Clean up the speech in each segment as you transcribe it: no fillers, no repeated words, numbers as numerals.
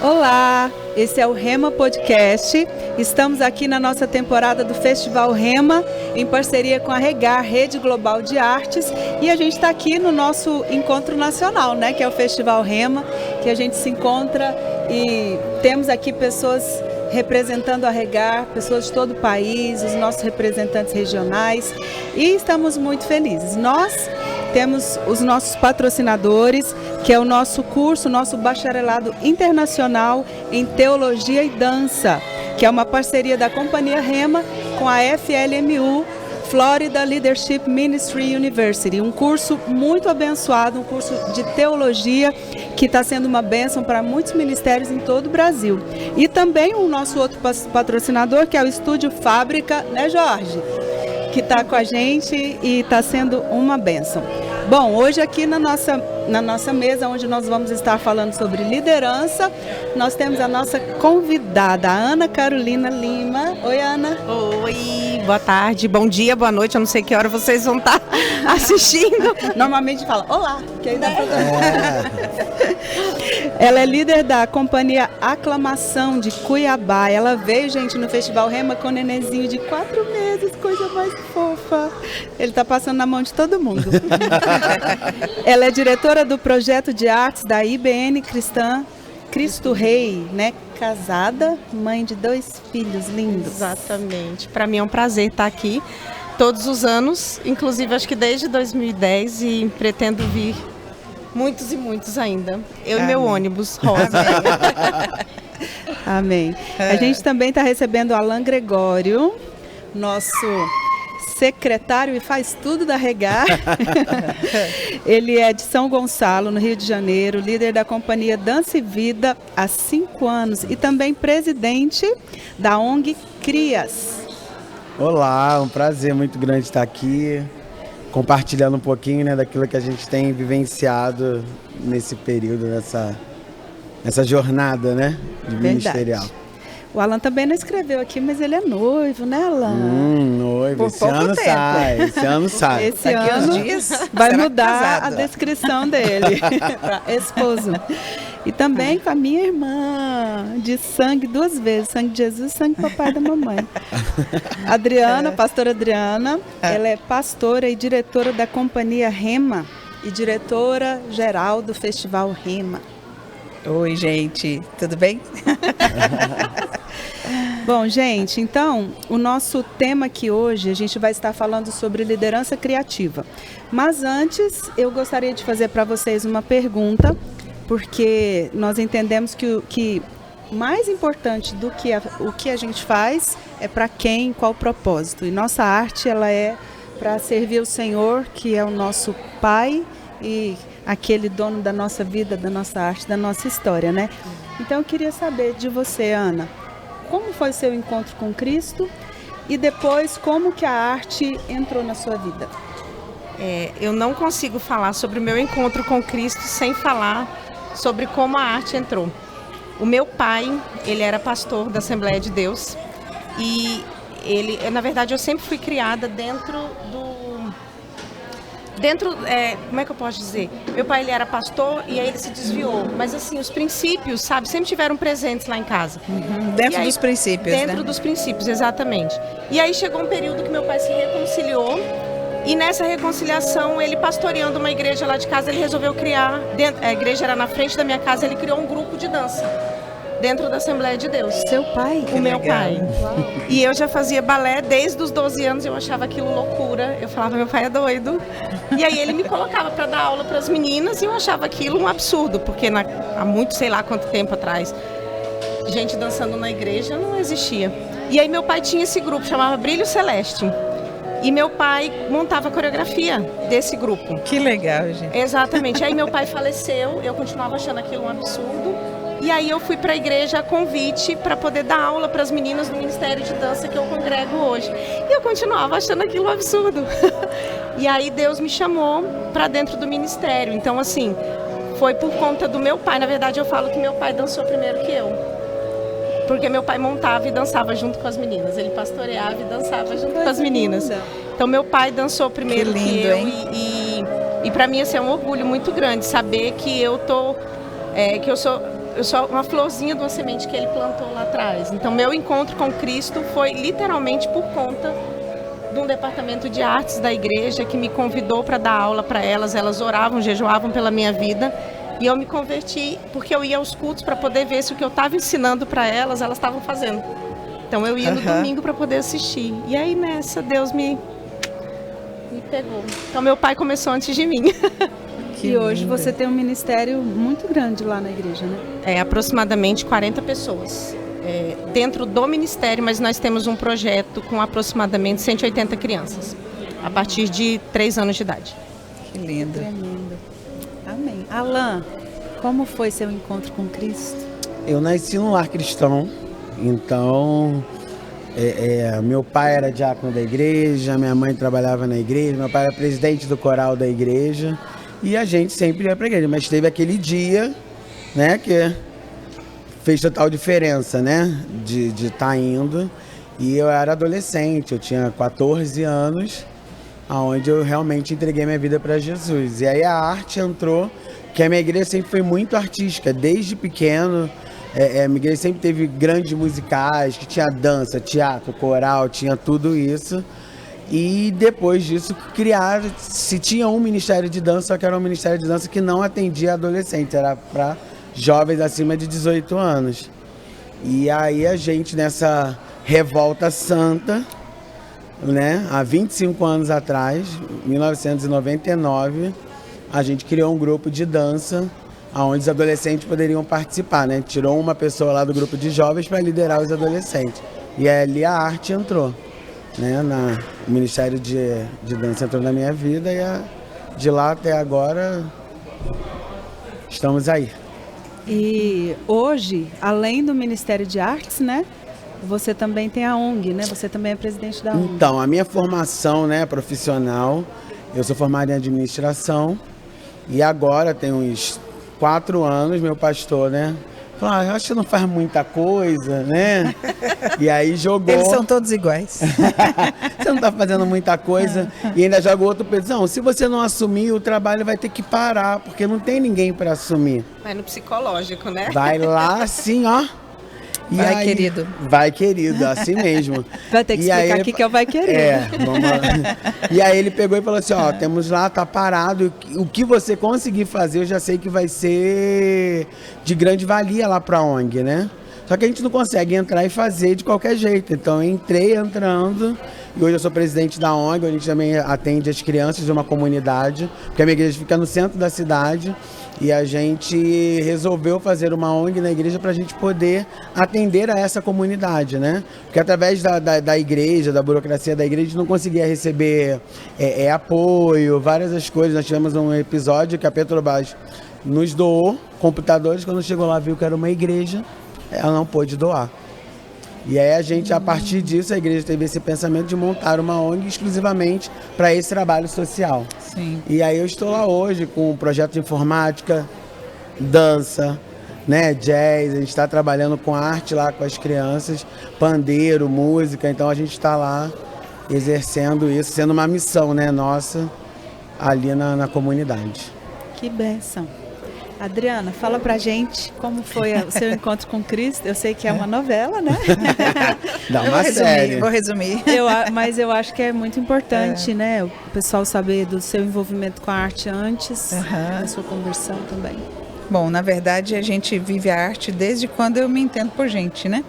Olá, esse é o Rema Podcast. Estamos aqui na nossa temporada do Festival Rema, em parceria com a Regar, Rede Global de Artes. E a gente está aqui no nosso encontro nacional, né, que é o Festival Rema, que a gente se encontra e temos aqui pessoas representando a Regar, pessoas de todo o país, os nossos representantes regionais, e estamos muito felizes. Nós temos os nossos patrocinadores, que é o nosso curso, nosso bacharelado internacional em Teologia e Dança, que é uma parceria da Companhia Rema com a FLMU, Florida Leadership Ministry University, um curso muito abençoado, um curso de teologia que está sendo uma bênção para muitos ministérios em todo o Brasil. E também o nosso outro patrocinador, que é o Estúdio Fábrica, né, Jorge? Que está com a gente e está sendo uma bênção. Bom, hoje aqui na nossa mesa, onde nós vamos estar falando sobre liderança, nós temos a nossa convidada, a Ana Carolina Lima. Oi, Ana. Oi, boa tarde, bom dia, boa noite, eu não sei que hora vocês vão estar assistindo. Normalmente fala, olá, que aí dá pra... Ela é líder da Companhia Aclamação de Cuiabá. Ela veio, gente, no Festival Rema com um nenenzinho de 4 meses, coisa mais fofa. Ele tá passando na mão de todo mundo. Ela é diretora do projeto de artes da IBN Cristã Cristo Rei, né? Casada, mãe de 2 filhos lindos. Exatamente. Para mim é um prazer estar aqui todos os anos, inclusive acho que desde 2010, e pretendo vir muitos e muitos ainda. Eu Amém. E meu ônibus rosa. Amém. A gente também está recebendo o Alan Gregório, nosso secretário e faz tudo da Regar. Ele é de São Gonçalo, no Rio de Janeiro, líder da companhia Dança e Vida há 5 anos e também presidente da ONG Crias. Olá, um prazer muito grande estar aqui, compartilhando um pouquinho, né, daquilo que a gente tem vivenciado nesse período, nessa jornada, né, de ministerial. O Alan também não escreveu aqui, mas ele é noivo, né, Alan? Noivo. Esse ano sai. Esse ano vai mudar a descrição dele para esposo. E também com a minha irmã, de sangue 2 vezes, sangue de Jesus e sangue do papai e da mamãe. Adriana, pastora Adriana, ela é pastora e diretora da Companhia Rema e diretora geral do Festival Rema. Oi, gente, tudo bem? Bom, gente, então, o nosso tema aqui hoje, a gente vai estar falando sobre liderança criativa. Mas antes, eu gostaria de fazer para vocês uma pergunta, porque nós entendemos que o que mais importante do que o que a gente faz é para quem, qual propósito. E nossa arte, ela é para servir o Senhor, que é o nosso Pai e aquele dono da nossa vida, da nossa arte, da nossa história, né? Então eu queria saber de você, Ana, como foi o seu encontro com Cristo e depois como que a arte entrou na sua vida? Eu não consigo falar sobre o meu encontro com Cristo sem falar sobre como a arte entrou. O meu pai, ele era pastor da Assembleia de Deus e na verdade, eu sempre fui criada dentro, como é que eu posso dizer? Meu pai, ele era pastor e aí ele se desviou. Mas assim, os princípios, sabe, sempre tiveram presentes lá em casa. Dentro dos princípios, Dentro né? dos princípios, exatamente. E aí chegou um período que meu pai se reconciliou e nessa reconciliação, ele pastoreando uma igreja lá de casa, ele resolveu criar, a igreja era na frente da minha casa, ele criou um grupo de dança dentro da Assembleia de Deus. Seu pai? O meu pai. Uau. E eu já fazia balé desde os 12 anos, eu achava aquilo loucura. Eu falava, meu pai é doido. E aí ele me colocava para dar aula para as meninas e eu achava aquilo um absurdo, porque há muito, sei lá quanto tempo atrás, gente dançando na igreja não existia. E aí meu pai tinha esse grupo, chamava Brilho Celeste. E meu pai montava a coreografia desse grupo. Que legal, gente. Exatamente. Aí meu pai faleceu, eu continuava achando aquilo um absurdo. E aí eu fui para a igreja a convite para poder dar aula para as meninas do Ministério de Dança que eu congrego hoje. E eu continuava achando aquilo um absurdo. E aí Deus me chamou para dentro do ministério. Então, assim, foi por conta do meu pai. Na verdade, eu falo que meu pai dançou primeiro que eu. Porque meu pai montava e dançava junto com as meninas. Ele pastoreava e dançava junto com as meninas. Então, meu pai dançou primeiro que eu. E para mim, assim, é um orgulho muito grande saber que eu sou eu sou uma florzinha de uma semente que ele plantou lá atrás. Então, meu encontro com Cristo foi literalmente por conta de um departamento de artes da igreja que me convidou para dar aula para elas. Elas oravam, jejuavam pela minha vida. E eu me converti porque eu ia aos cultos para poder ver se o que eu estava ensinando para elas, elas estavam fazendo. Então, eu ia no domingo para poder assistir. E aí, nessa, Deus me pegou. Então, meu pai começou antes de mim. E hoje você tem um ministério muito grande lá na igreja, né? É aproximadamente 40 pessoas dentro do ministério, mas nós temos um projeto com aproximadamente 180 crianças, a partir de 3 anos de idade. Que lindo. Tremendo. Amém. Alan, como foi seu encontro com Cristo? Eu nasci num lar cristão, então meu pai era diácono da igreja, minha mãe trabalhava na igreja, meu pai era presidente do coral da igreja e a gente sempre ia para a igreja, mas teve aquele dia, né, que fez total diferença, né, de estar indo, e eu era adolescente, eu tinha 14 anos, onde eu realmente entreguei minha vida para Jesus. E aí a arte entrou, que a minha igreja sempre foi muito artística, desde pequeno. A minha igreja sempre teve grandes musicais, que tinha dança, teatro, coral, tinha tudo isso. E depois disso se tinha um ministério de dança, só que era um ministério de dança que não atendia adolescentes, era para jovens acima de 18 anos. E aí a gente, nessa revolta santa, né, há 25 anos atrás, 1999, a gente criou um grupo de dança onde os adolescentes poderiam participar, né? Tirou uma pessoa lá do grupo de jovens para liderar os adolescentes. E ali a arte entrou, né? O Ministério de Dança entrou na minha vida e de lá até agora estamos aí. E hoje, além do Ministério de Artes, né? Você também tem a ONG, né? Você também é presidente da ONG. Então, a minha formação, né, profissional, eu sou formado em administração e agora tem uns 4 anos, meu pastor, né, falou, eu acho que não faz muita coisa, né? E aí jogou... Eles são todos iguais. Você não está fazendo muita coisa e ainda joga outro peso. Não, se você não assumir, o trabalho vai ter que parar, porque não tem ninguém para assumir. Vai no psicológico, né? Vai lá assim, ó. E vai, aí, querido. Vai, querido, assim mesmo. Vai ter que explicar aqui que é o vai querer. Vamos lá. E aí ele pegou e falou assim, ó, temos lá, tá parado, o que você conseguir fazer, eu já sei que vai ser de grande valia lá pra ONG, né? Só que a gente não consegue entrar e fazer de qualquer jeito. Então eu entrei entrando, e hoje eu sou presidente da ONG, a gente também atende as crianças de uma comunidade, porque a minha igreja fica no centro da cidade, e a gente resolveu fazer uma ONG na igreja para a gente poder atender a essa comunidade, né? Porque através da igreja, da burocracia da igreja, a gente não conseguia receber apoio, várias das coisas. Nós tivemos um episódio que a Petrobras nos doou computadores, quando chegou lá viu que era uma igreja, ela não pôde doar. E aí a gente, a partir disso, a igreja teve esse pensamento de montar uma ONG exclusivamente para esse trabalho social. Sim. E aí eu estou lá hoje com um projeto de informática, dança, né, jazz, a gente está trabalhando com arte lá com as crianças, pandeiro, música, então a gente está lá exercendo isso, sendo uma missão, né, nossa, ali na comunidade. Que bênção. Adriana, fala pra gente como foi o seu encontro com Cristo. Eu sei que é uma novela, né? Dá uma série. Vou resumir. Mas eu acho que é muito importante, né? O pessoal saber do seu envolvimento com a arte antes, da sua conversão também. Bom, na verdade a gente vive a arte desde quando eu me entendo por gente, né?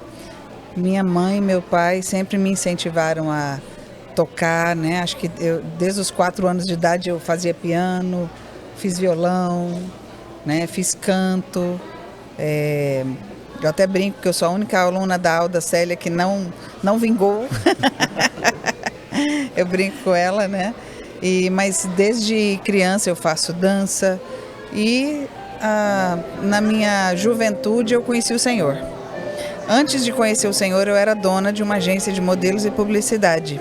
Minha mãe e meu pai sempre me incentivaram a tocar, né? Acho que desde os 4 anos de idade eu fazia piano, fiz violão, né, fiz canto, eu até brinco que eu sou a única aluna da Alda Célia que não vingou, eu brinco com ela, né, mas desde criança eu faço dança e na minha juventude eu conheci o Senhor. Antes de conhecer o Senhor eu era dona de uma agência de modelos e publicidade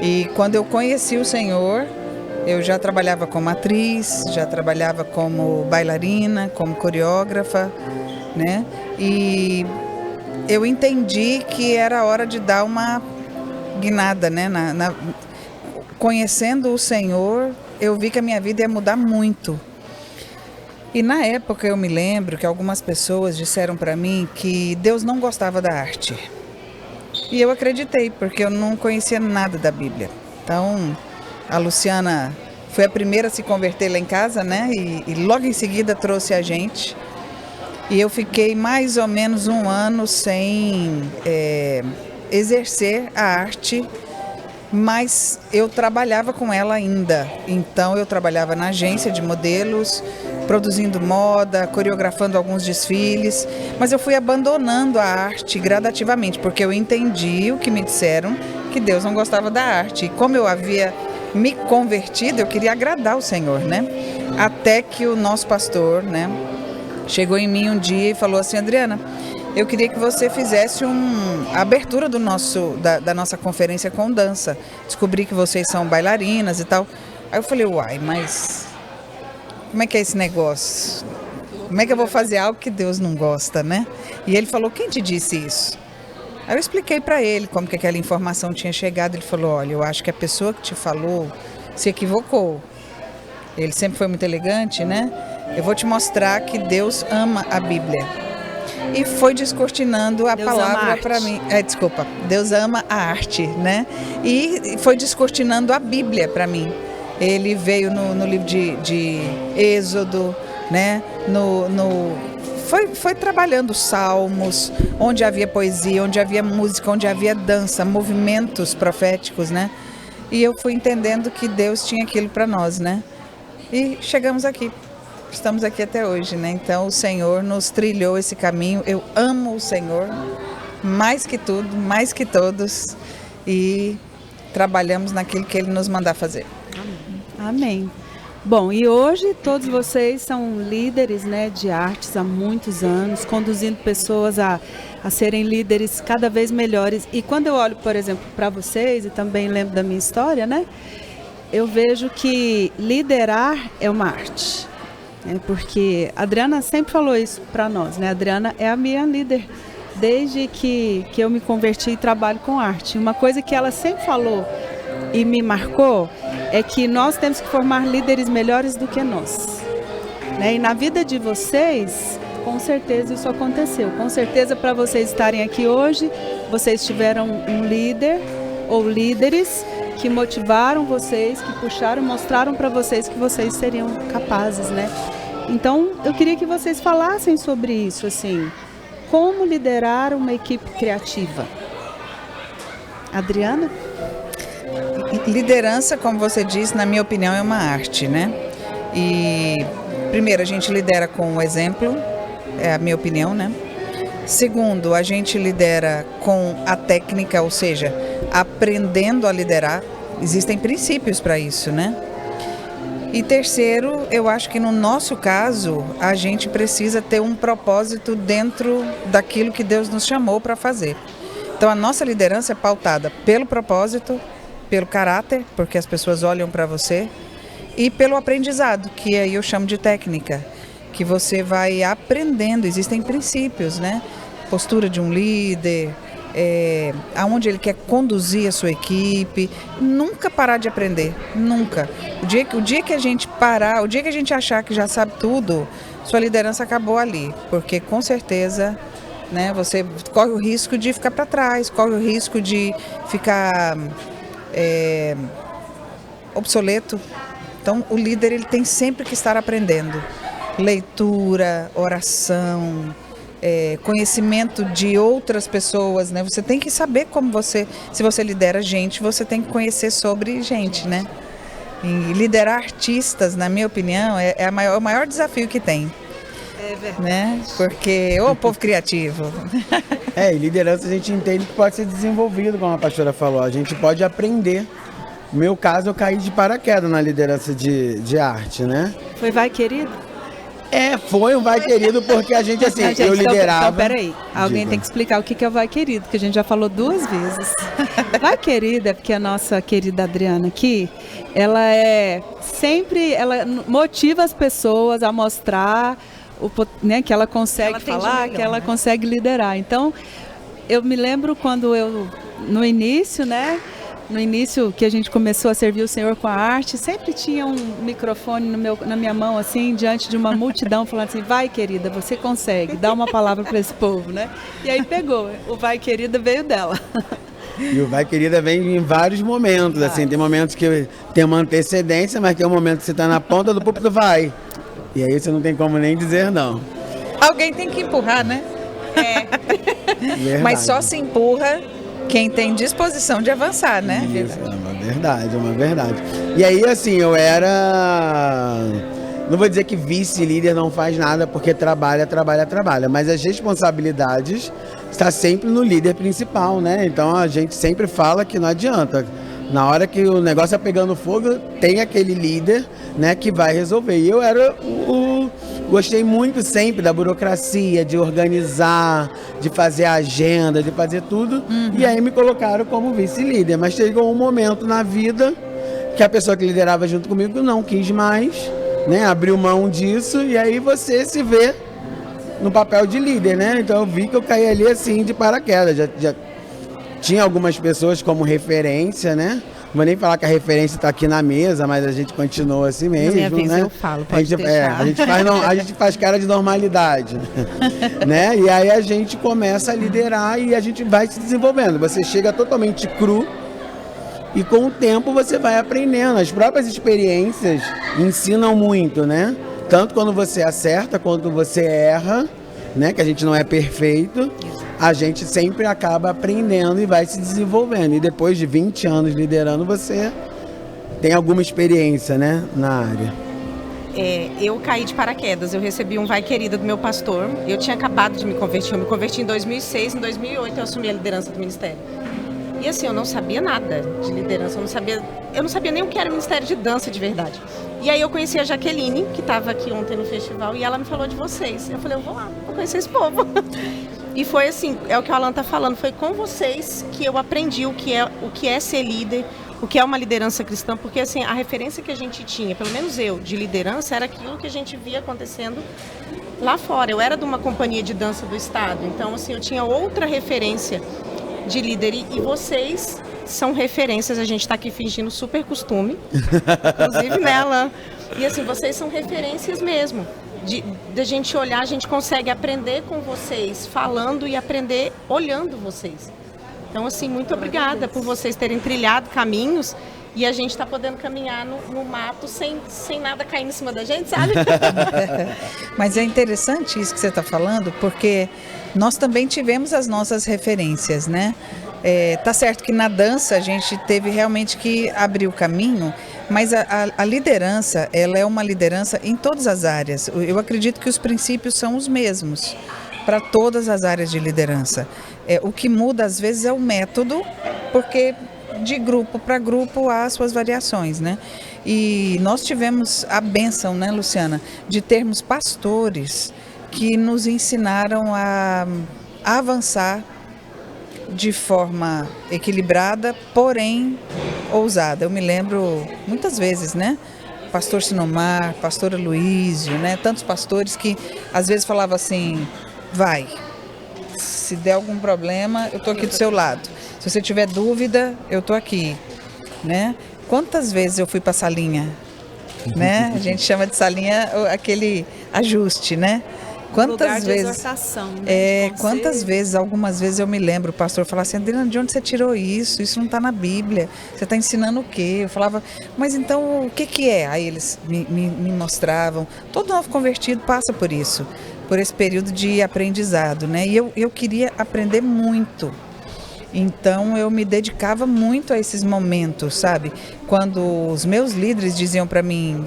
e quando eu conheci o Senhor eu já trabalhava como atriz, já trabalhava como bailarina, como coreógrafa, né? E eu entendi que era hora de dar uma guinada, né? Conhecendo o Senhor, eu vi que a minha vida ia mudar muito. E na época eu me lembro que algumas pessoas disseram para mim que Deus não gostava da arte. E eu acreditei, porque eu não conhecia nada da Bíblia. Então, a Luciana foi a primeira a se converter lá em casa, né? E logo em seguida trouxe a gente. E eu fiquei mais ou menos 1 ano sem exercer a arte, mas eu trabalhava com ela ainda. Então eu trabalhava na agência de modelos, produzindo moda, coreografando alguns desfiles, mas eu fui abandonando a arte gradativamente, porque eu entendi o que me disseram, que Deus não gostava da arte. E como eu havia me convertido, eu queria agradar o Senhor, né? Até que o nosso pastor, né, chegou em mim um dia e falou assim: Adriana, eu queria que você fizesse a abertura da nossa conferência com dança. Descobri que vocês são bailarinas e tal. Aí eu falei, uai, mas como é que é esse negócio? Como é que eu vou fazer algo que Deus não gosta, né? E ele falou, quem te disse isso? Aí eu expliquei para ele como que aquela informação tinha chegado. Ele falou, olha, eu acho que a pessoa que te falou se equivocou. Ele sempre foi muito elegante, né? Eu vou te mostrar que Deus ama a Bíblia. E foi descortinando a palavra para mim. Deus ama a arte, né? E foi descortinando a Bíblia para mim. Ele veio no livro de Êxodo, né? Foi trabalhando salmos, onde havia poesia, onde havia música, onde havia dança, movimentos proféticos, né? E eu fui entendendo que Deus tinha aquilo para nós, né? E chegamos aqui. Estamos aqui até hoje, né? Então o Senhor nos trilhou esse caminho. Eu amo o Senhor mais que tudo, mais que todos, e trabalhamos naquilo que Ele nos mandar fazer. Amém. Bom, e hoje todos vocês são líderes, né, de artes há muitos anos, conduzindo pessoas a serem líderes cada vez melhores. E quando eu olho, por exemplo, para vocês, e também lembro da minha história, né, eu vejo que liderar é uma arte. Porque a Adriana sempre falou isso para nós, né? A Adriana é a minha líder desde que eu me converti e trabalho com arte. Uma coisa que ela sempre falou e me marcou é que nós temos que formar líderes melhores do que nós, né? E na vida de vocês, com certeza isso aconteceu. Com certeza, para vocês estarem aqui hoje, vocês tiveram um líder ou líderes que motivaram vocês, que puxaram, mostraram para vocês que vocês seriam capazes, né? Então, eu queria que vocês falassem sobre isso, assim, como liderar uma equipe criativa. Adriana? Liderança, como você disse, na minha opinião, é uma arte, né? E, primeiro, a gente lidera com o exemplo, é a minha opinião, né? Segundo, a gente lidera com a técnica, ou seja, aprendendo a liderar. Existem princípios para isso, né? E terceiro, eu acho que no nosso caso, a gente precisa ter um propósito dentro daquilo que Deus nos chamou para fazer. Então a nossa liderança é pautada pelo propósito, pelo caráter, porque as pessoas olham para você, e pelo aprendizado, que aí eu chamo de técnica, que você vai aprendendo. Existem princípios, né? Postura de um líder, aonde ele quer conduzir a sua equipe, nunca parar de aprender, nunca. O dia que a gente parar, o dia que a gente achar que já sabe tudo, sua liderança acabou ali, porque com certeza, né, você corre o risco de ficar para trás, corre o risco de ficar obsoleto. Então o líder, ele tem sempre que estar aprendendo, leitura, oração, conhecimento de outras pessoas, né? Você tem que saber se você lidera gente, você tem que conhecer sobre gente, né? E liderar artistas, na minha opinião, é o maior desafio que tem. É verdade. Né? Porque, povo criativo. E liderança a gente entende que pode ser desenvolvido, como a pastora falou, a gente pode aprender. No meu caso, eu caí de paraquedas na liderança de arte, né? Foi Vai Querido? Foi um Vai Querido, porque a gente, assim, gente, eu liderava... Então, peraí, alguém tem que explicar o que é o Vai Querido, que a gente já falou 2 vezes. Vai Querido é porque a nossa querida Adriana aqui, ela ela motiva as pessoas a mostrar né, que ela consegue falar, que ela consegue liderar. Então, eu me lembro quando no início, né, No início que a gente começou a servir o Senhor com a arte, sempre tinha um microfone na minha mão, assim, diante de uma multidão, falando assim, vai querida, você consegue, dá uma palavra para esse povo, né? E aí pegou, o vai querida veio dela. E o vai querida vem em vários momentos, assim, tem momentos que tem uma antecedência, mas tem um momento que você está na ponta do púlpito, vai. E aí você não tem como nem dizer não. Alguém tem que empurrar, né? Verdade. Mas só se empurra quem tem disposição de avançar, né? Isso, é uma verdade, é uma verdade. E aí, assim, eu era... Não vou dizer que vice-líder não faz nada, porque trabalha, mas as responsabilidades estão sempre no líder principal, né? Então a gente sempre fala que não adianta. Na hora que o negócio é pegando fogo, tem aquele líder, né, que vai resolver. E eu era gostei muito sempre da burocracia, de organizar, de fazer a agenda, de fazer tudo. E aí me colocaram como vice-líder. Mas chegou um momento na vida que a pessoa que liderava junto comigo não quis mais, né, abriu mão disso, e aí você se vê no papel de líder, né? Então eu vi que eu caí ali assim de paraquedas. Já tinha algumas pessoas como referência, né? Não vou nem falar que a referência está aqui na mesa, mas a gente continua assim mesmo, na minha vez né? eu falo, pode deixar. A gente faz cara de normalidade, né? E aí a gente começa a liderar e a gente vai se desenvolvendo. Você chega totalmente cru e com o tempo você vai aprendendo. As próprias experiências ensinam muito, né? Tanto quando você acerta quanto você erra, né? Que a gente não é perfeito. A gente sempre acaba aprendendo e vai se desenvolvendo. E depois de 20 anos liderando, você tem alguma experiência, né, na área. Eu caí de paraquedas. Eu recebi um vai querida do meu pastor. Eu tinha acabado de me converter. Eu me converti em 2006. Em 2008 eu assumi a liderança do ministério. E assim, eu não sabia nada de liderança. Eu não sabia nem o que era o Ministério de Dança de verdade. E aí eu conheci a Jaqueline, que estava aqui ontem no festival, e ela me falou de vocês. Eu falei, eu vou lá, vou conhecer esse povo. E foi assim, é o que o Alan está falando, foi com vocês que eu aprendi o que é ser líder, o que é uma liderança cristã, porque assim, a referência que a gente tinha, pelo menos eu, de liderança, era aquilo que a gente via acontecendo lá fora. Eu era de uma companhia de dança do estado, então assim, eu tinha outra referência de líder, e vocês são referências. A gente está aqui fingindo super costume, inclusive nela. E assim, vocês são referências mesmo. Da gente olhar, a gente consegue aprender com vocês, falando e aprender olhando vocês. Então, assim, muito obrigada por vocês terem trilhado caminhos e a gente está podendo caminhar no mato sem nada cair em cima da gente, sabe? Mas é interessante isso que você está falando, porque nós também tivemos as nossas referências, né? Tá certo que na dança a gente teve realmente que abrir o caminho, mas a liderança, ela é uma liderança em todas as áreas. Eu acredito que os princípios são os mesmos para todas as áreas de liderança. O que muda às vezes é o método, porque de grupo para grupo há suas variações, né? E nós tivemos a bênção, né, Luciana, de termos pastores que nos ensinaram a avançar de forma equilibrada, porém ousada. Eu me lembro muitas vezes, né? Pastor Sinomar, pastor Aloísio, né? Tantos pastores que às vezes falavam assim, vai, se der algum problema, eu tô aqui do seu lado. Se você tiver dúvida, eu tô aqui, né? Quantas vezes eu fui para a salinha, né? A gente chama de salinha aquele ajuste, né? Quantas vezes? Exortação, né? Quantas vezes, algumas vezes eu me lembro, o pastor falava assim, Adriana, de onde você tirou isso? Isso não está na Bíblia. Você está ensinando o quê? Eu falava, mas então o que é? Aí eles me mostravam. Todo novo convertido passa por isso, por esse período de aprendizado, né? E eu queria aprender muito. Então eu me dedicava muito a esses momentos, sabe? Quando os meus líderes diziam para mim,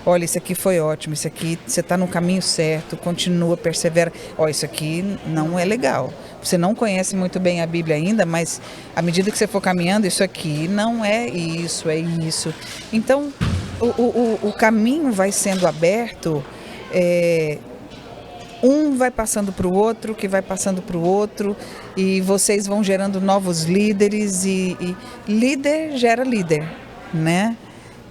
olha, isso aqui foi ótimo, isso aqui você está no caminho certo, continua, persevera. Olha, isso aqui não é legal. Você não conhece muito bem a Bíblia ainda, mas à medida que você for caminhando, isso aqui não é isso, é isso. Então o caminho vai sendo aberto. Um vai passando para o outro, que vai passando para o outro, e vocês vão gerando novos líderes, e líder gera líder, né?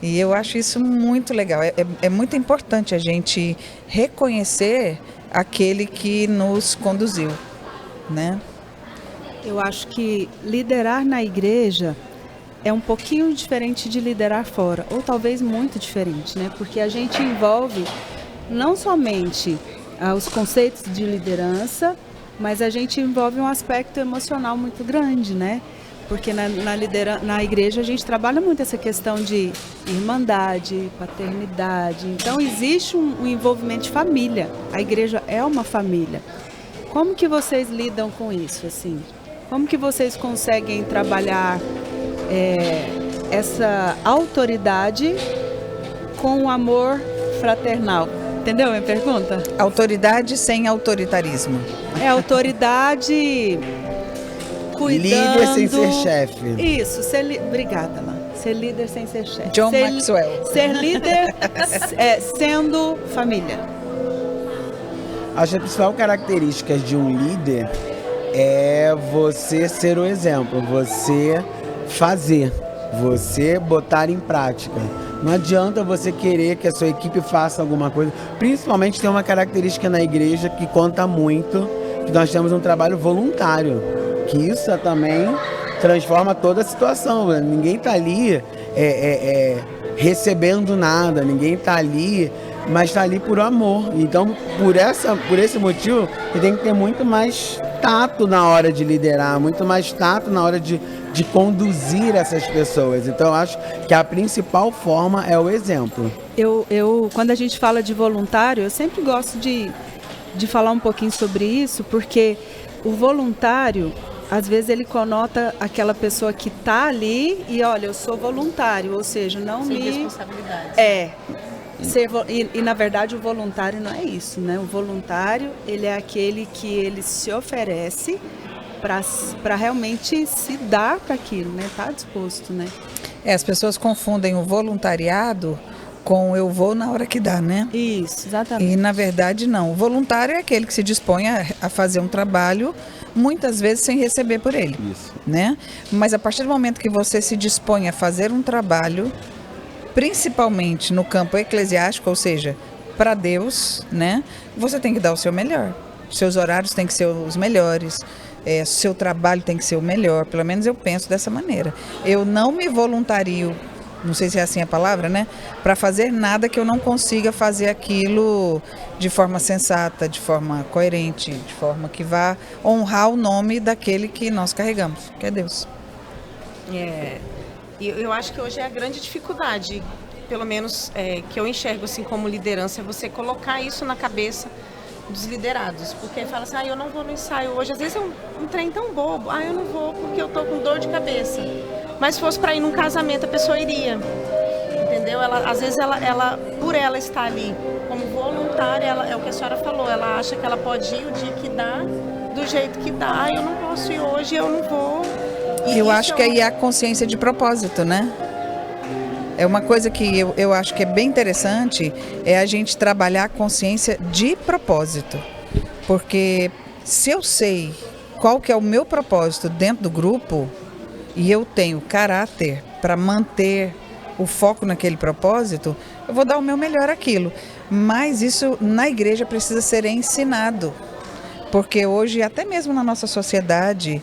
E eu acho isso muito legal. É muito importante a gente reconhecer aquele que nos conduziu, né? Eu acho que liderar na igreja é um pouquinho diferente de liderar fora, ou talvez muito diferente, né? Porque a gente envolve não somente os conceitos de liderança, mas a gente envolve um aspecto emocional muito grande, né? Porque na igreja a gente trabalha muito essa questão de irmandade, paternidade. Então existe um envolvimento de família. A igreja é uma família. Como que vocês lidam com isso, assim? Como que vocês conseguem trabalhar essa autoridade com o amor fraternal? Entendeu a minha pergunta? Autoridade sem autoritarismo. É autoridade cuidando... Líder sem ser chefe. Isso, obrigada, Lá. Ser líder sem ser chefe. John Maxwell. Ser líder sendo família. Acho que a principal característica de um líder é você ser o exemplo, você fazer, você botar em prática. Não adianta você querer que a sua equipe faça alguma coisa. Principalmente tem uma característica na igreja que conta muito, que nós temos um trabalho voluntário, que isso também transforma toda a situação. Ninguém está ali recebendo nada, ninguém está ali, mas está ali por amor. Então, por esse motivo, você tem que ter muito mais tato na hora de liderar, muito mais tato na hora de conduzir essas pessoas. Então, eu acho que a principal forma é o exemplo. Quando a gente fala de voluntário, eu sempre gosto de falar um pouquinho sobre isso, porque o voluntário, às vezes ele conota aquela pessoa que está ali e, olha, eu sou voluntário, ou seja, não sem me... responsabilidade. E na verdade o voluntário não é isso, né? O voluntário, ele é aquele que ele se oferece para realmente se dar para aquilo, né? Tá disposto, né? As pessoas confundem o voluntariado com eu vou na hora que dá, né? Isso, exatamente. E na verdade não. O voluntário é aquele que se dispõe a fazer um trabalho, muitas vezes sem receber por ele. Isso. Né? Mas a partir do momento que você se dispõe a fazer um trabalho, principalmente no campo eclesiástico, ou seja, para Deus, né? Você tem que dar o seu melhor. Seus horários têm que ser os melhores. Seu trabalho tem que ser o melhor. Pelo menos eu penso dessa maneira. Eu não me voluntario, não sei se é assim a palavra, né? Para fazer nada que eu não consiga fazer aquilo de forma sensata, de forma coerente, de forma que vá honrar o nome daquele que nós carregamos, que é Deus. Eu acho que hoje é a grande dificuldade, pelo menos que eu enxergo assim como liderança, é você colocar isso na cabeça dos liderados, porque fala assim, eu não vou no ensaio hoje, às vezes é um trem tão bobo, eu não vou porque eu tô com dor de cabeça, mas se fosse para ir num casamento a pessoa iria, entendeu? Às vezes ela por ela estar ali como voluntária, é o que a senhora falou, ela acha que ela pode ir o dia que dá, do jeito que dá, eu não posso ir hoje, eu não vou. E eu acho que aí é a consciência de propósito, né? É uma coisa que eu acho que é bem interessante, é a gente trabalhar a consciência de propósito. Porque se eu sei qual que é o meu propósito dentro do grupo, e eu tenho caráter para manter o foco naquele propósito, eu vou dar o meu melhor àquilo. Mas isso na igreja precisa ser ensinado. Porque hoje, até mesmo na nossa sociedade,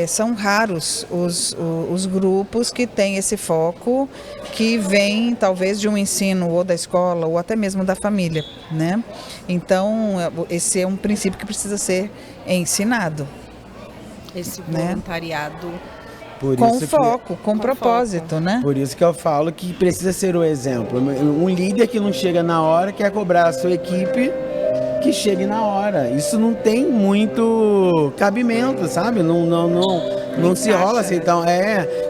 são raros os grupos que têm esse foco, que vem talvez de um ensino ou da escola ou até mesmo da família, né? Então, esse é um princípio que precisa ser ensinado. Esse voluntariado, né? Com foco, com propósito, né? Por isso que eu falo que precisa ser o exemplo. Um líder que não chega na hora quer cobrar a sua equipe que chegue na hora. Isso não tem muito cabimento, sabe? Não se rola assim.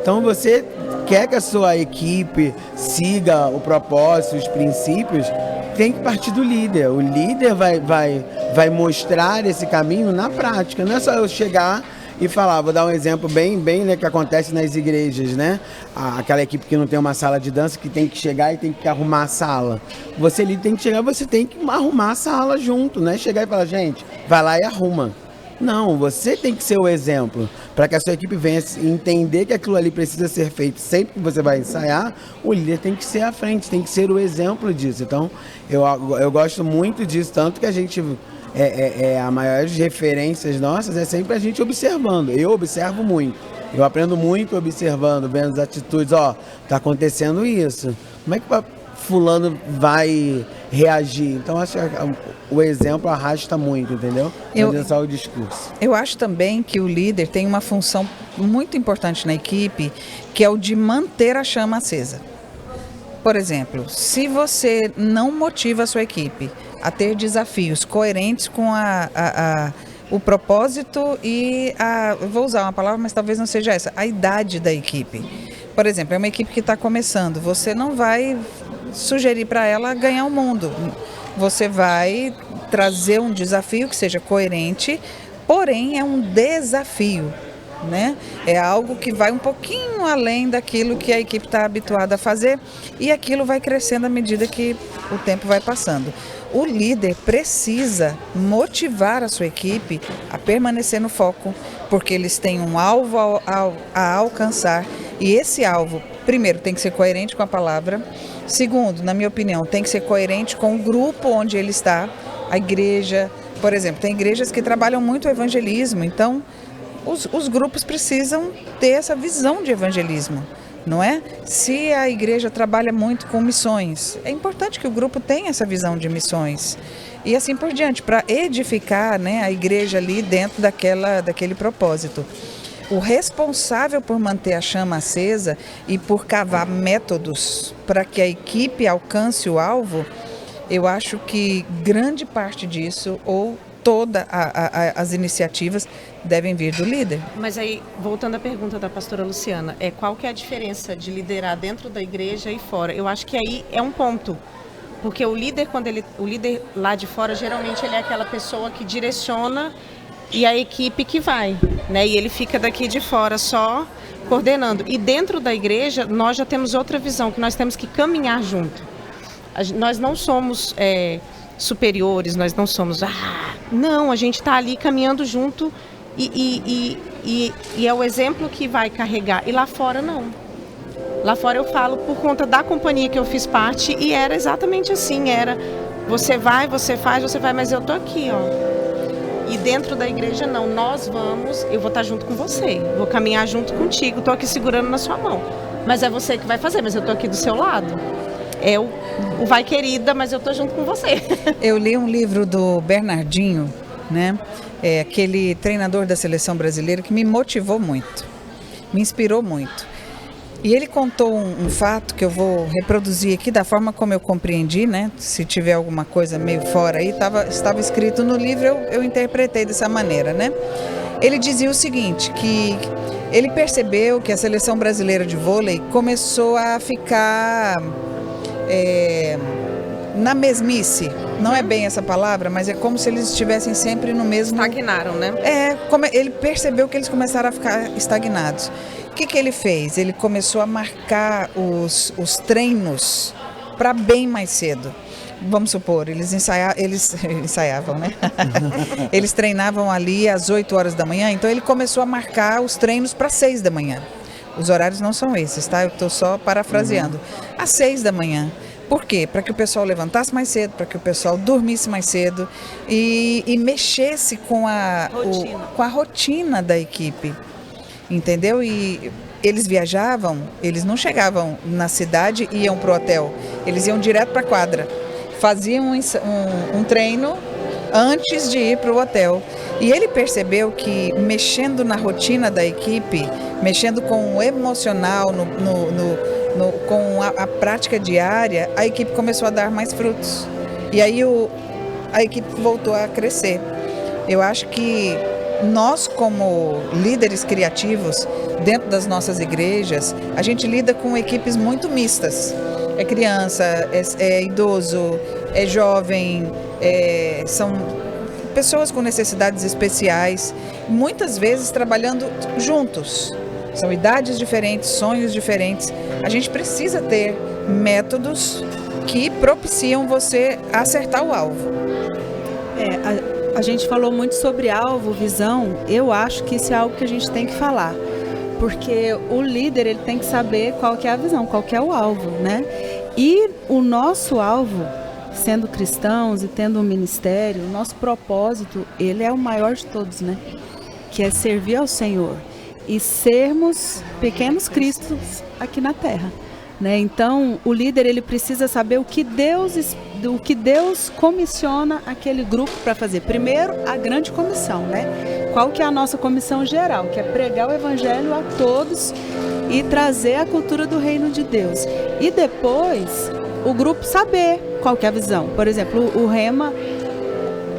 Então você quer que a sua equipe siga o propósito, os princípios, tem que partir do líder. O líder vai mostrar esse caminho na prática. Não é só eu chegar e falar, vou dar um exemplo bem né, que acontece nas igrejas, né? Aquela equipe que não tem uma sala de dança, que tem que chegar e tem que arrumar a sala. Você ali tem que chegar, você tem que arrumar a sala junto, né? Chegar e falar, gente, vai lá e arruma. Não, você tem que ser o exemplo. Para que a sua equipe venha entender que aquilo ali precisa ser feito sempre que você vai ensaiar, o líder tem que ser à frente, tem que ser o exemplo disso. Então, eu gosto muito disso, tanto que a gente... a maiores referências nossas é sempre a gente observando. Eu observo muito. Eu aprendo muito observando, vendo as atitudes, ó, tá acontecendo isso. Como é que fulano vai reagir? Então, acho que o exemplo arrasta muito, entendeu? Não o discurso. Eu acho também que o líder tem uma função muito importante na equipe, que é o de manter a chama acesa. Por exemplo, se você não motiva a sua equipe a ter desafios coerentes com o propósito e vou usar uma palavra, mas talvez não seja essa, a idade da equipe. Por exemplo, é uma equipe que está começando, você não vai sugerir para ela ganhar o mundo. Você vai trazer um desafio que seja coerente, porém é um desafio, né? É algo que vai um pouquinho além daquilo que a equipe está habituada a fazer e aquilo vai crescendo à medida que o tempo vai passando. O líder precisa motivar a sua equipe a permanecer no foco, porque eles têm um alvo a alcançar e esse alvo, primeiro, tem que ser coerente com a palavra. Segundo, na minha opinião, tem que ser coerente com o grupo onde ele está, a igreja. Por exemplo, tem igrejas que trabalham muito o evangelismo, então os grupos precisam ter essa visão de evangelismo, não é? Se a igreja trabalha muito com missões, é importante que o grupo tenha essa visão de missões. E assim por diante, para edificar, né, a igreja ali dentro daquele propósito. O responsável por manter a chama acesa e por cavar métodos para que a equipe alcance o alvo, eu acho que grande parte disso, ou todas as iniciativas, devem vir do líder. Mas aí, voltando à pergunta da pastora Luciana, qual que é a diferença de liderar dentro da igreja e fora? Eu acho que aí é um ponto. Porque o líder lá de fora, geralmente ele é aquela pessoa que direciona e a equipe que vai, né? E ele fica daqui de fora só coordenando. E dentro da igreja, nós já temos outra visão, que nós temos que caminhar junto. Nós não somos superiores, nós não somos... não, a gente está ali caminhando junto e é o exemplo que vai carregar. E lá fora, não. Lá fora eu falo por conta da companhia que eu fiz parte e era exatamente assim, você vai, você faz, você vai, mas eu tô aqui, ó. E dentro da igreja não, eu vou estar junto com você, vou caminhar junto contigo, tô aqui segurando na sua mão. Mas é você que vai fazer, mas eu tô aqui do seu lado. É o vai querida, mas eu tô junto com você. Eu li um livro do Bernardinho, né? Aquele treinador da seleção brasileira que me motivou muito, me inspirou muito. E ele contou um fato que eu vou reproduzir aqui da forma como eu compreendi, né? Se tiver alguma coisa meio fora aí, estava escrito no livro, eu interpretei dessa maneira, né? Ele dizia o seguinte, que ele percebeu que a seleção brasileira de vôlei começou a ficar na mesmice. Não é bem essa palavra, mas é como se eles estivessem sempre no mesmo... Estagnaram, né? Ele percebeu que eles começaram a ficar estagnados. O que ele fez? Ele começou a marcar os treinos para bem mais cedo. Vamos supor, eles ensaiavam, né? Eles treinavam ali às 8 horas da manhã, então ele começou a marcar os treinos para 6 da manhã. Os horários não são esses, tá? Eu estou só parafraseando. Às 6 da manhã. Por quê? Para que o pessoal levantasse mais cedo, para que o pessoal dormisse mais cedo e mexesse com a rotina da equipe. Entendeu? E eles viajavam, eles não chegavam na cidade e iam para o hotel. Eles iam direto para a quadra. Faziam um treino antes de ir para o hotel. E ele percebeu que mexendo na rotina da equipe, mexendo com o emocional, com a prática diária, a equipe começou a dar mais frutos. E aí a equipe voltou a crescer. Eu acho que nós, como líderes criativos, dentro das nossas igrejas, a gente lida com equipes muito mistas. É criança, é idoso, é jovem, são pessoas com necessidades especiais, muitas vezes trabalhando juntos. São idades diferentes, sonhos diferentes. A gente precisa ter métodos que propiciam você acertar o alvo. A gente falou muito sobre alvo, visão. Eu acho que isso é algo que a gente tem que falar. Porque o líder, ele tem que saber qual que é a visão, qual que é o alvo, né? E o nosso alvo, sendo cristãos e tendo um ministério, o nosso propósito, ele é o maior de todos, né? Que é servir ao Senhor. e sermos pequenos cristos aqui na Terra, né? Então, o líder ele precisa saber o que Deus comissiona aquele grupo para fazer. Primeiro, a grande comissão, né? Qual que é a nossa comissão geral? Que é pregar o evangelho a todos e trazer a cultura do reino de Deus. E depois, o grupo saber qual que é a visão. Por exemplo, o Rema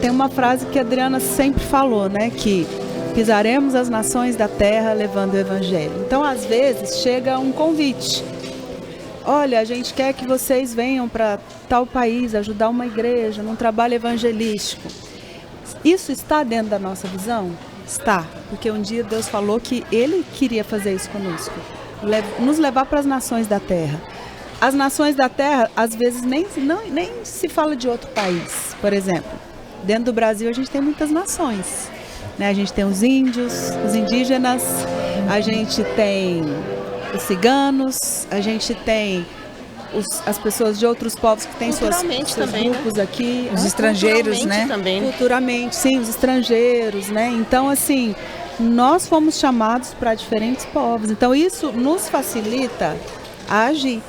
tem uma frase que a Adriana sempre falou, né? Que pisaremos as nações da terra levando o evangelho. Então, às vezes, chega um convite. Olha, a gente quer que vocês venham para tal país ajudar uma igreja num trabalho evangelístico. Isso está dentro da nossa visão? Está, porque um dia Deus falou que Ele queria fazer isso conosco, nos levar para as nações da terra. As nações da terra, às vezes, nem se fala de outro país. Por exemplo, dentro do Brasil a gente tem muitas nações, né? A gente tem os índios, os indígenas, a gente tem os ciganos, a gente tem as pessoas de outros povos que têm seus também, grupos, né? Aqui. Os estrangeiros, né? Também. Culturalmente, sim, os estrangeiros, né? Então, assim, nós fomos chamados para diferentes povos. Então, isso nos facilita a agir.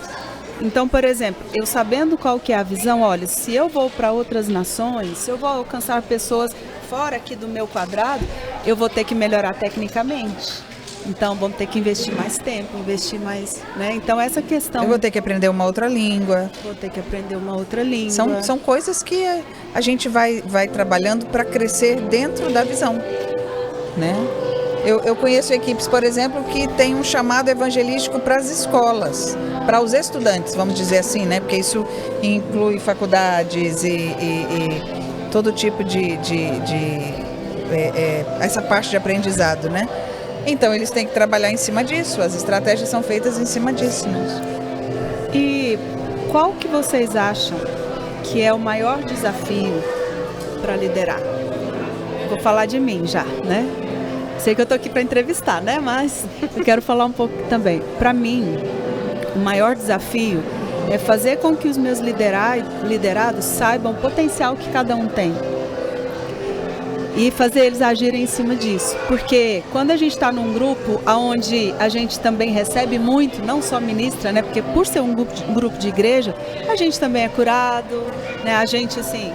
Então, por exemplo, eu sabendo qual que é a visão, olha, se eu vou para outras nações, se eu vou alcançar pessoas fora aqui do meu quadrado, eu vou ter que melhorar tecnicamente. Então, vamos ter que investir mais tempo, investir mais, né? Então, essa questão... Eu vou ter que aprender uma outra língua. Vou ter que aprender uma outra língua. São coisas que a gente vai trabalhando para crescer dentro da visão, né? Eu conheço equipes, por exemplo, que tem um chamado evangelístico para as escolas, para os estudantes, vamos dizer assim, né? Porque isso inclui faculdades e todo tipo de essa parte de aprendizado, né? Então, eles têm que trabalhar em cima disso, as estratégias são feitas em cima disso, né? E qual que vocês acham que é o maior desafio para liderar? Vou falar de mim já, né? Sei que eu tô aqui para entrevistar, né? Mas eu quero falar um pouco também. Para mim, o maior desafio é fazer com que os meus liderados saibam o potencial que cada um tem. E fazer eles agirem em cima disso. Porque quando a gente está num grupo onde a gente também recebe muito, não só ministra, né? Porque por ser um grupo de igreja, a gente também é curado, né? A gente, assim,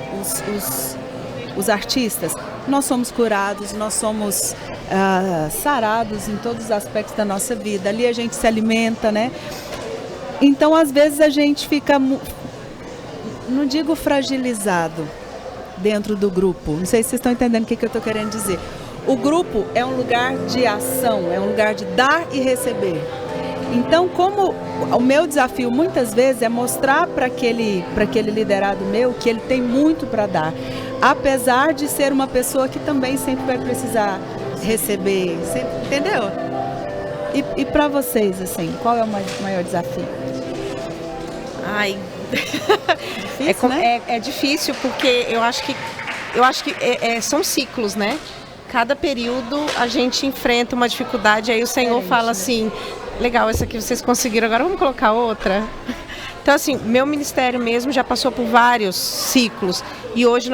os artistas, nós somos curados, nós somos sarados em todos os aspectos da nossa vida. Ali a gente se alimenta, né? Então, às vezes, a gente fica, não digo fragilizado, dentro do grupo. Não sei se vocês estão entendendo o que eu estou querendo dizer. O grupo é um lugar de ação, é um lugar de dar e receber. Então, como o meu desafio muitas vezes é mostrar para aquele liderado meu que ele tem muito para dar, apesar de ser uma pessoa que também sempre vai precisar receber, sempre, entendeu? E para vocês, assim, qual é o maior desafio? Ai, difícil, né? É difícil porque eu acho que são ciclos, né? Cada período a gente enfrenta uma dificuldade, aí o Senhor fala assim, legal, essa aqui vocês conseguiram, agora vamos colocar outra. Então, assim, meu ministério mesmo já passou por vários ciclos e hoje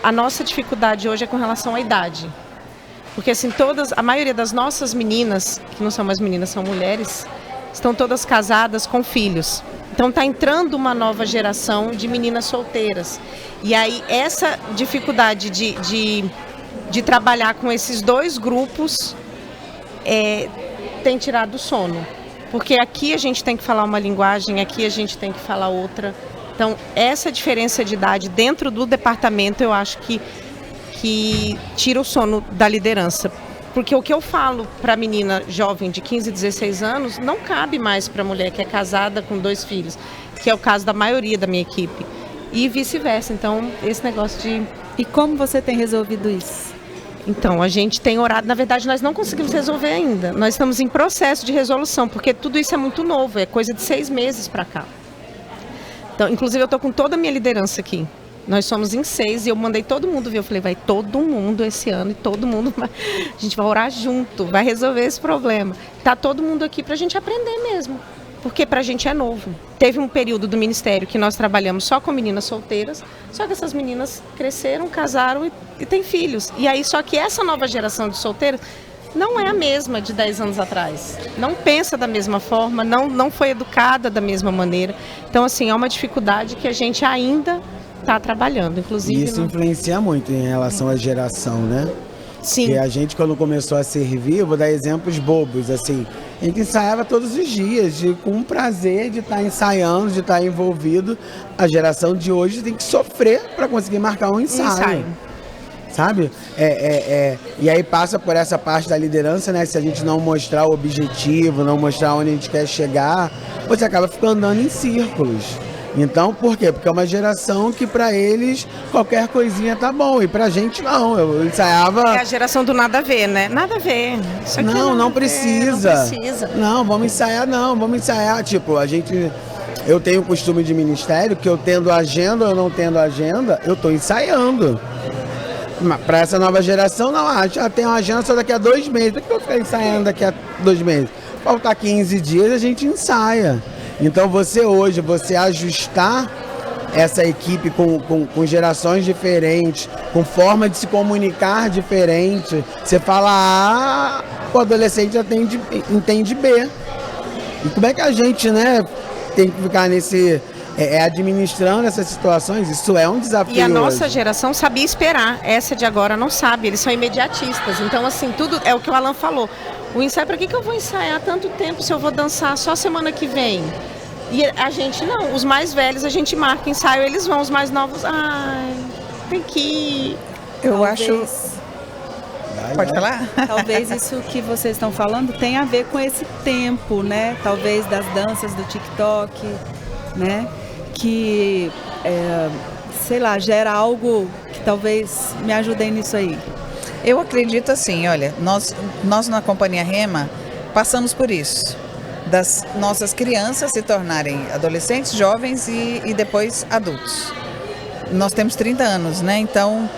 a nossa dificuldade hoje é com relação à idade. Porque, assim, a maioria das nossas meninas, que não são mais meninas, são mulheres, estão todas casadas com filhos. Então está entrando uma nova geração de meninas solteiras. E aí essa dificuldade de trabalhar com esses dois grupos tem tirado o sono. Porque aqui a gente tem que falar uma linguagem, aqui a gente tem que falar outra. Então essa diferença de idade dentro do departamento eu acho que tira o sono da liderança. Porque o que eu falo para a menina jovem de 15, 16 anos não cabe mais para a mulher que é casada com 2 filhos, que é o caso da maioria da minha equipe. E vice-versa. Então, esse negócio de... E como você tem resolvido isso? Então, a gente tem orado. Na verdade, nós não conseguimos resolver ainda. Nós estamos em processo de resolução, porque tudo isso é muito novo, é coisa de 6 meses para cá. Então, inclusive, eu estou com toda a minha liderança aqui. Nós somos em 6 e eu mandei todo mundo ver. Eu falei, vai todo mundo esse ano e todo mundo, a gente vai orar junto, vai resolver esse problema. Tá todo mundo aqui para a gente aprender mesmo, porque para a gente é novo. Teve um período do ministério que nós trabalhamos só com meninas solteiras, só que essas meninas cresceram, casaram e têm filhos. E aí, só que essa nova geração de solteiras não é a mesma de 10 anos atrás. Não pensa da mesma forma, não foi educada da mesma maneira. Então, assim, é uma dificuldade que a gente ainda está trabalhando, inclusive. E isso influencia muito em relação à geração, né? Sim. Porque a gente, quando começou a servir, eu vou dar exemplos bobos, assim, a gente ensaiava todos os dias, com prazer de estar ensaiando, de estar envolvido. A geração de hoje tem que sofrer para conseguir marcar um ensaio. Sabe? E aí passa por essa parte da liderança, né? Se a gente não mostrar o objetivo, não mostrar onde a gente quer chegar, você acaba ficando andando em círculos. Então, por quê? Porque é uma geração que pra eles qualquer coisinha tá bom, e pra gente não. Eu ensaiava... É a geração do nada a ver, né? Nada a ver. Isso aqui não precisa. Não precisa. Não, vamos ensaiar. Tipo, eu tenho o costume de ministério que eu tendo agenda ou não tendo agenda, eu tô ensaiando. Para essa nova geração, não, já tem uma agenda só daqui a 2 meses. Por que eu vou ficar ensaiando daqui a 2 meses? Faltar 15 dias, a gente ensaia. Então você ajustar essa equipe com gerações diferentes, com forma de se comunicar diferente. Você fala A, o adolescente já entende B. E como é que a gente, né, tem que ficar administrando essas situações? Isso é um desafio. E a nossa geração sabia esperar, essa de agora não sabe, eles são imediatistas. Então, assim, tudo é o que o Alan falou. O ensaio, para que eu vou ensaiar tanto tempo se eu vou dançar só semana que vem? E a gente não, os mais velhos a gente marca ensaio, eles vão, os mais novos, tem que ir. Eu acho... Pode falar? Talvez isso que vocês estão falando tenha a ver com esse tempo, né? Talvez das danças do TikTok, né? Que, sei lá, gera algo que talvez me ajudem nisso aí. Eu acredito assim, olha, nós na Companhia Rema passamos por isso, das nossas crianças se tornarem adolescentes, jovens e depois adultos. Nós temos 30 anos, né? Então,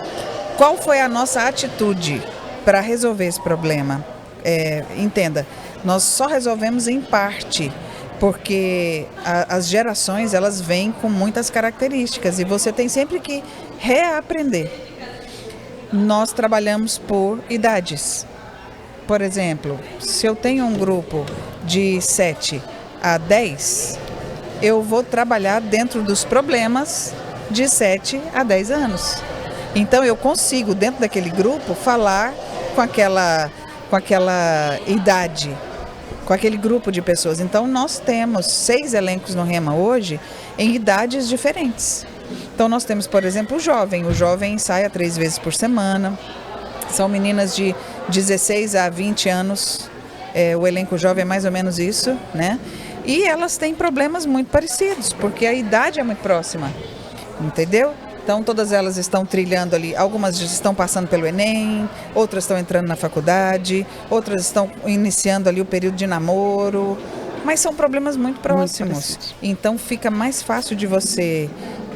qual foi a nossa atitude para resolver esse problema? Entenda, nós só resolvemos em parte, porque as gerações, elas vêm com muitas características e você tem sempre que reaprender. Nós trabalhamos por idades. Por exemplo, se eu tenho um grupo de 7 a 10, eu vou trabalhar dentro dos problemas de 7 a 10 anos. Então eu consigo, dentro daquele grupo, falar com aquela idade, com aquele grupo de pessoas. Então nós temos 6 elencos no Rema hoje em idades diferentes. Então nós temos, por exemplo, o jovem ensaia 3 vezes por semana, são meninas de 16 a 20 anos, o elenco jovem é mais ou menos isso, né? E elas têm problemas muito parecidos, porque a idade é muito próxima, entendeu? Então todas elas estão trilhando ali, algumas estão passando pelo Enem, outras estão entrando na faculdade, outras estão iniciando ali o período de namoro, mas são problemas muito próximos. Então fica mais fácil de você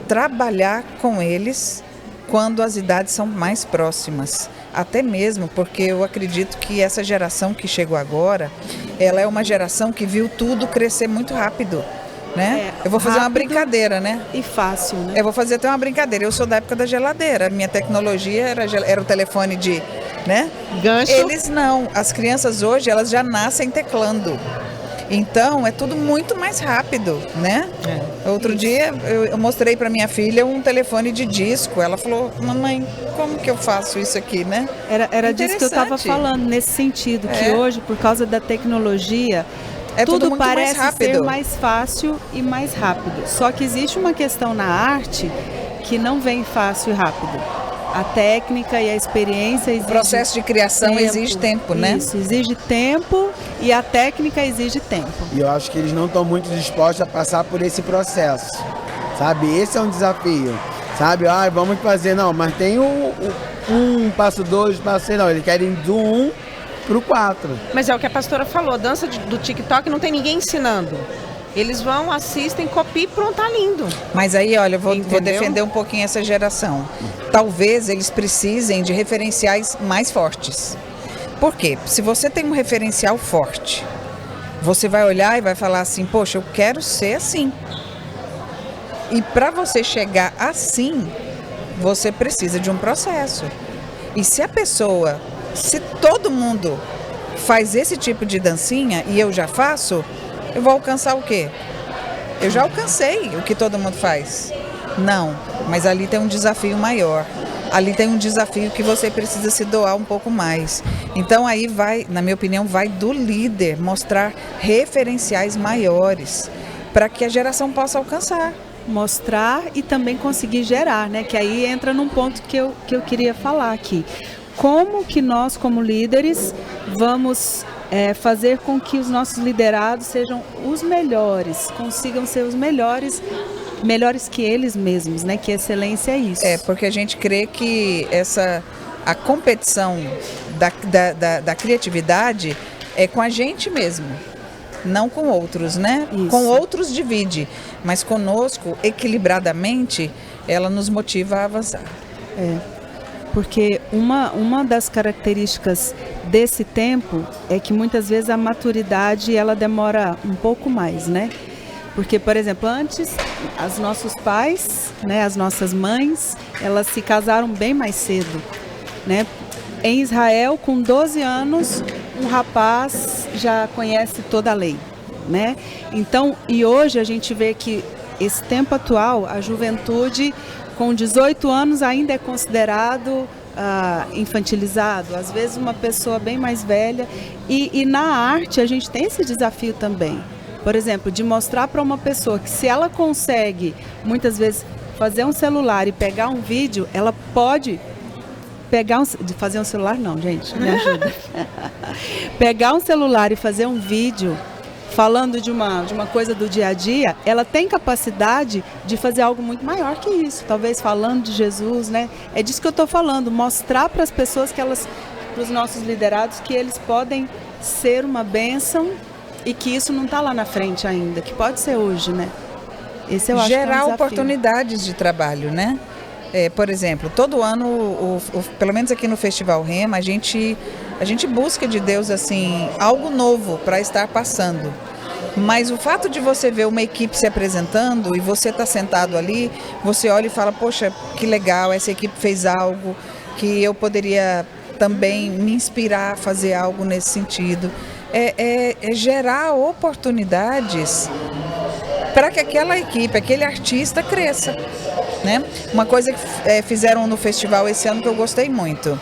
trabalhar com eles quando as idades são mais próximas. Até mesmo porque eu acredito que essa geração que chegou agora, ela é uma geração que viu tudo crescer muito rápido, né? Eu vou fazer uma brincadeira, né? E fácil, né? Eu vou fazer até uma brincadeira. Eu sou da época da geladeira. Minha tecnologia era o telefone de, né? Gancho. Eles não. As crianças hoje, elas já nascem teclando. Então, é tudo muito mais rápido, né? Outro dia, eu mostrei para minha filha um telefone de disco. Ela falou, mamãe, como que eu faço isso aqui, né? Era disso que eu estava falando, nesse sentido, que hoje, por causa da tecnologia, tudo parece ser mais fácil e mais rápido. Só que existe uma questão na arte que não vem fácil e rápido. A técnica e a experiência exige... O processo de criação exige tempo, né? Isso, exige tempo e a técnica exige tempo. E eu acho que eles não estão muito dispostos a passar por esse processo, sabe? Esse é um desafio, sabe? Vamos fazer, não, mas tem o 1, passo 2, passo 3, não, eles querem do 1 pro 4. Mas é o que a pastora falou, dança do TikTok não tem ninguém ensinando. Eles vão, assistem, copiam e pronto, tá lindo. Mas aí, olha, eu vou defender um pouquinho essa geração. Talvez eles precisem de referenciais mais fortes. Por quê? Se você tem um referencial forte, você vai olhar e vai falar assim, poxa, eu quero ser assim. E para você chegar assim, você precisa de um processo. E se todo mundo faz esse tipo de dancinha e eu já faço, eu vou alcançar o quê? Eu já alcancei o que todo mundo faz. Não, mas ali tem um desafio maior. Ali tem um desafio que você precisa se doar um pouco mais. Então aí vai, na minha opinião, vai do líder mostrar referenciais maiores para que a geração possa alcançar. Mostrar e também conseguir gerar, né? Que aí entra num ponto que eu queria falar aqui. Como que nós, como líderes, vamos fazer com que os nossos liderados sejam os melhores, consigam ser os melhores que eles mesmos, né? Que excelência é isso. Porque a gente crê que a competição da criatividade é com a gente mesmo, não com outros, né? Isso. Com outros divide, mas conosco, equilibradamente, ela nos motiva a avançar. Porque uma das características desse tempo é que muitas vezes a maturidade ela demora um pouco mais, né? Porque, por exemplo, antes, os nossos pais, né, as nossas mães, elas se casaram bem mais cedo, né? Em Israel, com 12 anos, um rapaz já conhece toda a lei, né? Então, e hoje a gente vê que esse tempo atual, a juventude com 18 anos ainda é considerado infantilizado, às vezes uma pessoa bem mais velha. E na arte a gente tem esse desafio também. Por exemplo, de mostrar para uma pessoa que se ela consegue, muitas vezes, fazer um celular e pegar um vídeo, ela pode fazer um celular não, gente, me ajuda. Pegar um celular e fazer um vídeo falando de uma coisa do dia a dia, ela tem capacidade de fazer algo muito maior que isso, talvez falando de Jesus, né? É disso que eu estou falando, mostrar para as pessoas para os nossos liderados, que eles podem ser uma bênção e que isso não está lá na frente ainda, que pode ser hoje, né? Esse eu acho que é um desafio. Oportunidades de trabalho, né? Por exemplo, todo ano, pelo menos aqui no Festival Rema, a gente busca de Deus assim algo novo para estar passando. Mas o fato de você ver uma equipe se apresentando e você está sentado ali, você olha e fala, poxa, que legal, essa equipe fez algo que eu poderia também me inspirar a fazer algo nesse sentido. É gerar oportunidades para que aquela equipe, aquele artista cresça, né? Uma coisa que fizeram no festival esse ano que eu gostei muito.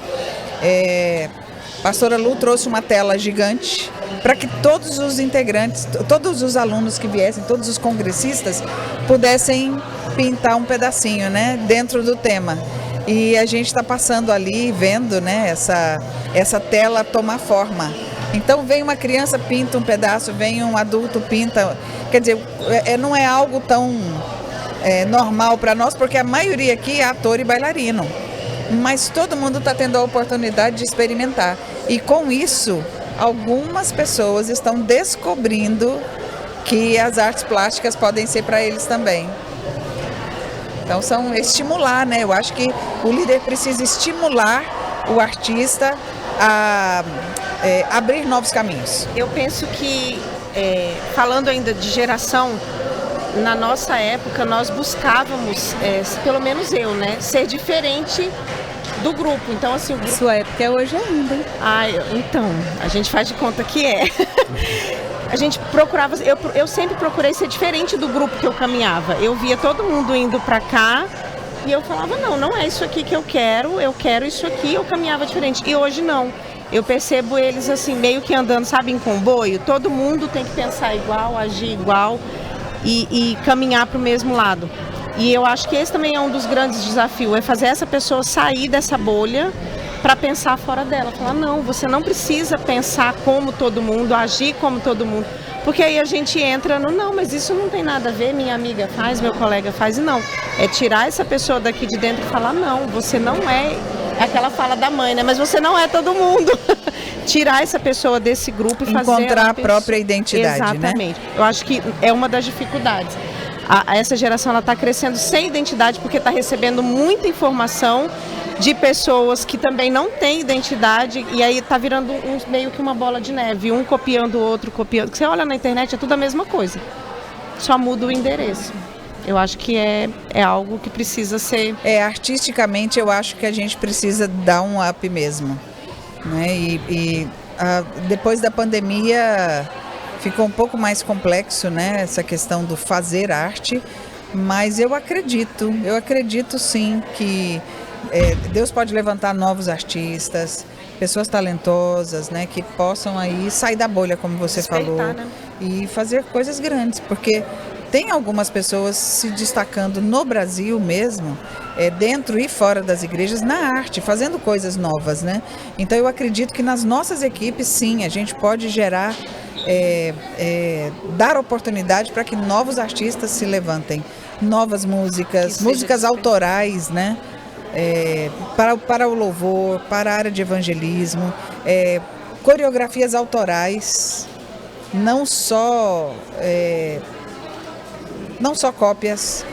Pastora Lu trouxe uma tela gigante para que todos os integrantes, todos os alunos que viessem, todos os congressistas pudessem pintar um pedacinho, né, dentro do tema. E a gente está passando ali, vendo, né, essa tela tomar forma. Então vem uma criança, pinta um pedaço, vem um adulto, pinta. Quer dizer, não é algo tão normal para nós, porque a maioria aqui é ator e bailarino. Mas todo mundo está tendo a oportunidade de experimentar. E com isso, algumas pessoas estão descobrindo que as artes plásticas podem ser para eles também. Então, estimular, né? Eu acho que o líder precisa estimular o artista a abrir novos caminhos. Eu penso que, falando ainda de geração, na nossa época nós buscávamos, pelo menos eu, né, ser diferente do grupo. Então, assim, o grupo... Sua época é hoje ainda, hein? Então, a gente faz de conta que é. A gente procurava, eu sempre procurei ser diferente do grupo que eu caminhava. Eu via todo mundo indo pra cá e eu falava, não é isso aqui que eu quero isso aqui, eu caminhava diferente. E hoje não. Eu percebo eles assim, meio que andando, sabe, em comboio. Todo mundo tem que pensar igual, agir igual e caminhar para o mesmo lado. E eu acho que esse também é um dos grandes desafios, é fazer essa pessoa sair dessa bolha para pensar fora dela. Falar, não, você não precisa pensar como todo mundo, agir como todo mundo. Porque aí a gente entra no, não, mas isso não tem nada a ver, minha amiga faz, meu colega faz, e não. É tirar essa pessoa daqui de dentro e falar, não, você não é aquela fala da mãe, né? Mas você não é todo mundo. Tirar essa pessoa desse grupo e fazer... Encontrar a própria identidade, exatamente, né? Eu acho que é uma das dificuldades. Essa geração está crescendo sem identidade porque está recebendo muita informação de pessoas que também não têm identidade e aí está virando meio que uma bola de neve, um copiando o outro, copiando. Você olha na internet, é tudo a mesma coisa, só muda o endereço. Eu acho que é algo que precisa ser... Artisticamente eu acho que a gente precisa dar um up mesmo, né? E Depois da pandemia ficou um pouco mais complexo, né, essa questão do fazer arte, mas eu acredito sim que Deus pode levantar novos artistas, pessoas talentosas, né, que possam aí sair da bolha, como você falou, né? E fazer coisas grandes, porque tem algumas pessoas se destacando no Brasil mesmo, dentro e fora das igrejas, na arte, fazendo coisas novas, né? Então eu acredito que nas nossas equipes, sim, a gente pode gerar, dar oportunidade para que novos artistas se levantem, novas músicas autorais, né? Para o louvor, para a área de evangelismo, coreografias autorais, não só cópias.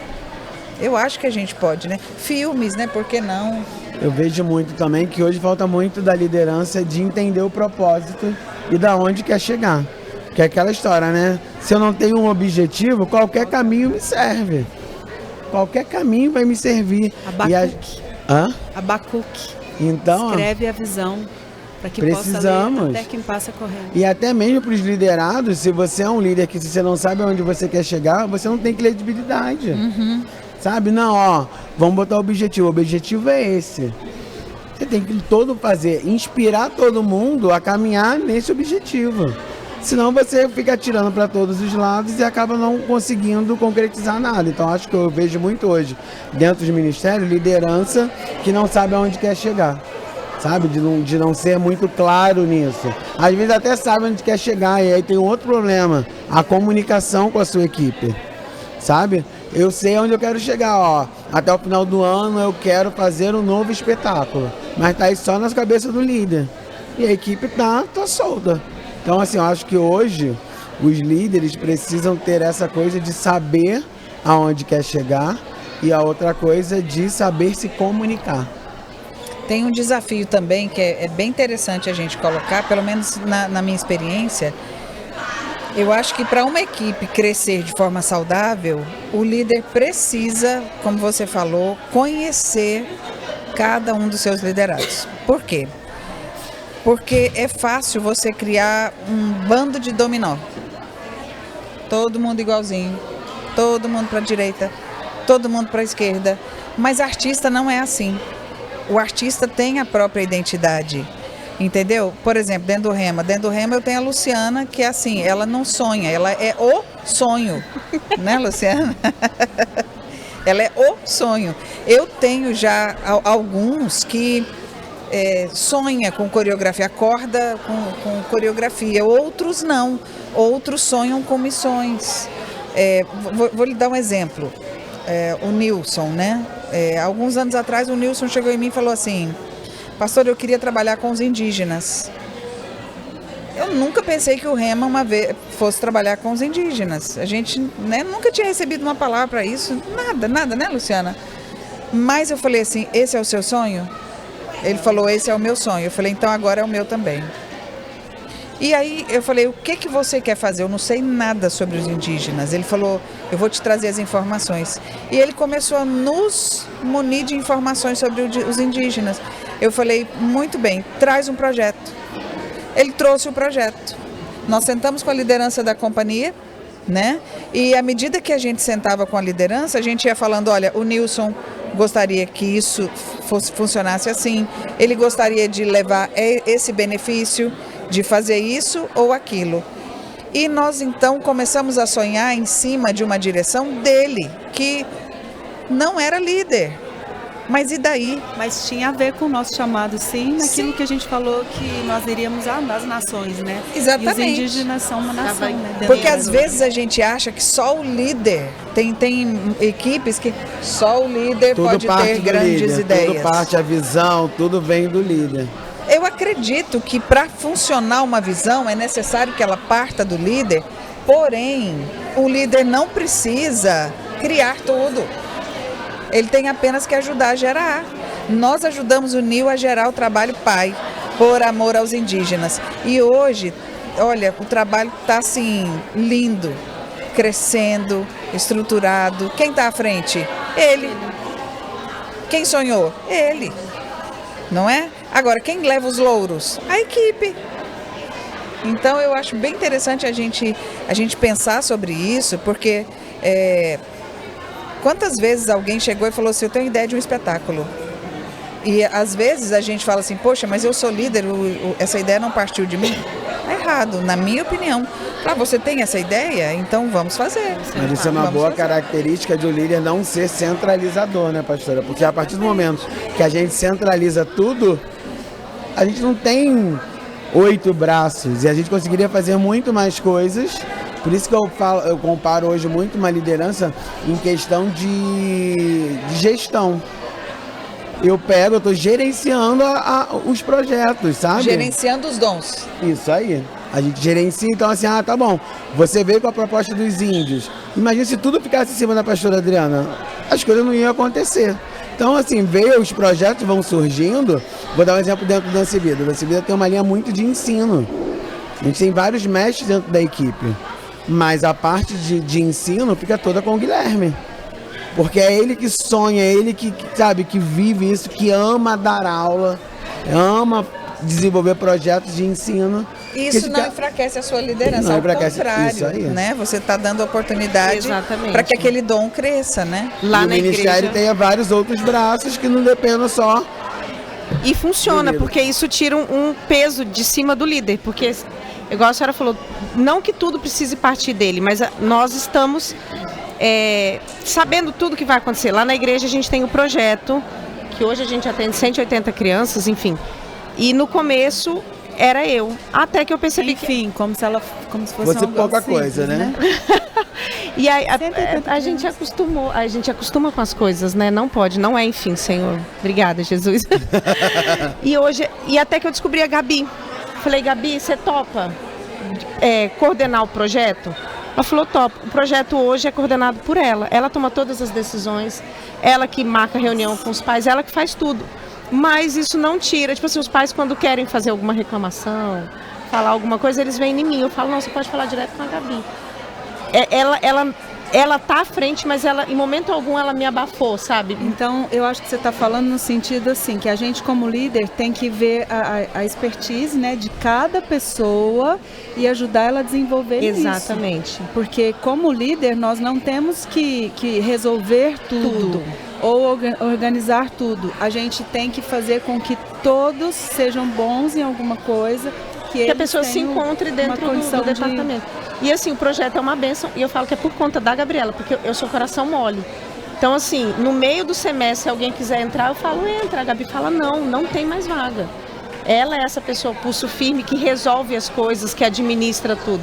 Eu acho que a gente pode, né? Filmes, né? Por que não? Eu vejo muito também que hoje falta muito da liderança de entender o propósito e da onde quer chegar. Que é aquela história, né? Se eu não tenho um objetivo, qualquer caminho me serve. Qualquer caminho vai me servir. Abacuque. Então, escreve a visão para que precisamos. Possa ler até quem passa correndo. E até mesmo para os liderados, se você é um líder que se você não sabe onde você quer chegar, você não tem credibilidade. Sabe? Não, vamos botar o objetivo. O objetivo é esse. Você tem que inspirar todo mundo a caminhar nesse objetivo. Senão você fica atirando para todos os lados e acaba não conseguindo concretizar nada. Então acho que eu vejo muito hoje, dentro dos ministérios, liderança que não sabe aonde quer chegar. Sabe? De não ser muito claro nisso. Às vezes até sabe onde quer chegar e aí tem outro problema, a comunicação com a sua equipe. Sabe? Eu sei onde eu quero chegar, até o final do ano eu quero fazer um novo espetáculo, mas tá aí só nas cabeças do líder. E a equipe tá solta. Então assim, eu acho que hoje os líderes precisam ter essa coisa de saber aonde quer chegar e a outra coisa de saber se comunicar. Tem um desafio também que é bem interessante a gente colocar, pelo menos na minha experiência. Eu acho que para uma equipe crescer de forma saudável, o líder precisa, como você falou, conhecer cada um dos seus liderados. Por quê? Porque é fácil você criar um bando de dominó. Todo mundo igualzinho, todo mundo para a direita, todo mundo para a esquerda. Mas artista não é assim. O artista tem a própria identidade. Entendeu? Por exemplo, dentro do Rema eu tenho a Luciana, que é assim, ela não sonha, ela é o sonho, né, Luciana? Ela é o sonho. Eu tenho já alguns que sonha com coreografia, acorda com coreografia, outros não, outros sonham com missões. Vou lhe dar um exemplo, o Nilson, né? Alguns anos atrás o Nilson chegou em mim e falou assim: pastor, eu queria trabalhar com os indígenas. Eu nunca pensei que o Rema uma vez fosse trabalhar com os indígenas. A gente, né, nunca tinha recebido uma palavra para isso. Nada, né, Luciana? Mas eu falei assim, esse é o seu sonho? Ele falou, esse é o meu sonho. Eu falei, então agora é o meu também. E aí eu falei, o que você quer fazer? Eu não sei nada sobre os indígenas. Ele falou, eu vou te trazer as informações. E ele começou a nos munir de informações sobre os indígenas. Eu falei, muito bem, traz um projeto. Ele trouxe o projeto. Nós sentamos com a liderança da companhia, né? E à medida que a gente sentava com a liderança, a gente ia falando, olha, o Nilson gostaria que isso funcionasse assim, ele gostaria de levar esse benefício, de fazer isso ou aquilo. E nós então começamos a sonhar em cima de uma direção dele, que não era líder. Mas e daí? Mas tinha a ver com o nosso chamado, sim, naquilo que a gente falou que nós iríamos às nações, né? Exatamente. E os indígenas são uma nação, né? Porque às vezes a gente acha que só o líder, tem equipes que só o líder pode ter grandes ideias. Tudo parte, a visão, tudo vem do líder. Eu acredito que para funcionar uma visão é necessário que ela parta do líder, porém, o líder não precisa criar tudo. Ele tem apenas que ajudar a gerar. Nós ajudamos o Nil a gerar o trabalho PAI, por amor aos indígenas. E hoje, olha, o trabalho está assim, lindo, crescendo, estruturado. Quem está à frente? Ele. Quem sonhou? Ele. Não é? Agora, quem leva os louros? A equipe. Então eu acho bem interessante a gente pensar sobre isso, porque quantas vezes alguém chegou e falou assim, eu tenho ideia de um espetáculo. E às vezes a gente fala assim, poxa, mas eu sou líder, essa ideia não partiu de mim. Tá errado, na minha opinião. Você tem essa ideia? Então vamos fazer. Mas isso é uma boa característica de um líder não ser centralizador, né, pastora? Porque a partir do momento que a gente centraliza tudo, a gente não tem 8 braços e a gente conseguiria fazer muito mais coisas. Por isso que eu comparo hoje muito uma liderança em questão de gestão. Eu estou gerenciando os projetos, sabe? Gerenciando os dons. Isso aí. A gente gerencia, então assim, tá bom, você veio com a proposta dos índios. Imagina se tudo ficasse em cima da pastora Adriana, as coisas não iam acontecer. Então, assim, os projetos vão surgindo. Vou dar um exemplo dentro do Dança Vida. O Dança Vida tem uma linha muito de ensino. A gente tem vários mestres dentro da equipe, mas a parte de ensino fica toda com o Guilherme. Porque é ele que sonha, é ele que sabe, que vive isso, que ama dar aula, ama desenvolver projetos de ensino. Isso não enfraquece a sua liderança, ao contrário, né? Você está dando oportunidade para que aquele dom cresça, né? Lá na ministério tem vários outros braços que não dependem só. E funciona, porque isso tira um peso de cima do líder, porque, igual a senhora falou, não que tudo precise partir dele, mas nós estamos sabendo tudo que vai acontecer. Lá na igreja a gente tem o projeto, que hoje a gente atende 180 crianças, enfim. E no começo era eu, até que eu percebi como se fosse pouca coisa, né? E aí a gente acostuma com as coisas, né? Não pode, não é enfim, Senhor. Obrigada, Jesus. E até que eu descobri a Gabi. Falei, Gabi, você topa coordenar o projeto? Ela falou, top. O projeto hoje é coordenado por ela. Ela toma todas as decisões, ela que marca reunião com os pais, ela que faz tudo. Mas isso não tira, tipo assim, os pais quando querem fazer alguma reclamação, falar alguma coisa, eles vêm em mim. Eu falo, não, você pode falar direto com a Gabi. Ela tá à frente, mas em momento algum ela me abafou, sabe? Então, eu acho que você está falando no sentido assim, que a gente como líder tem que ver a expertise, né, de cada pessoa e ajudar ela a desenvolver isso. Exatamente. Porque como líder nós não temos que resolver tudo. Ou organizar tudo. A gente tem que fazer com que todos sejam bons em alguma coisa. Que a pessoa se encontre dentro do departamento. E assim, o projeto é uma bênção, e eu falo que é por conta da Gabriela, porque eu sou coração mole. Então assim, no meio do semestre, se alguém quiser entrar, eu falo, entra. A Gabi fala, não tem mais vaga. Ela é essa pessoa pulso firme que resolve as coisas, que administra tudo.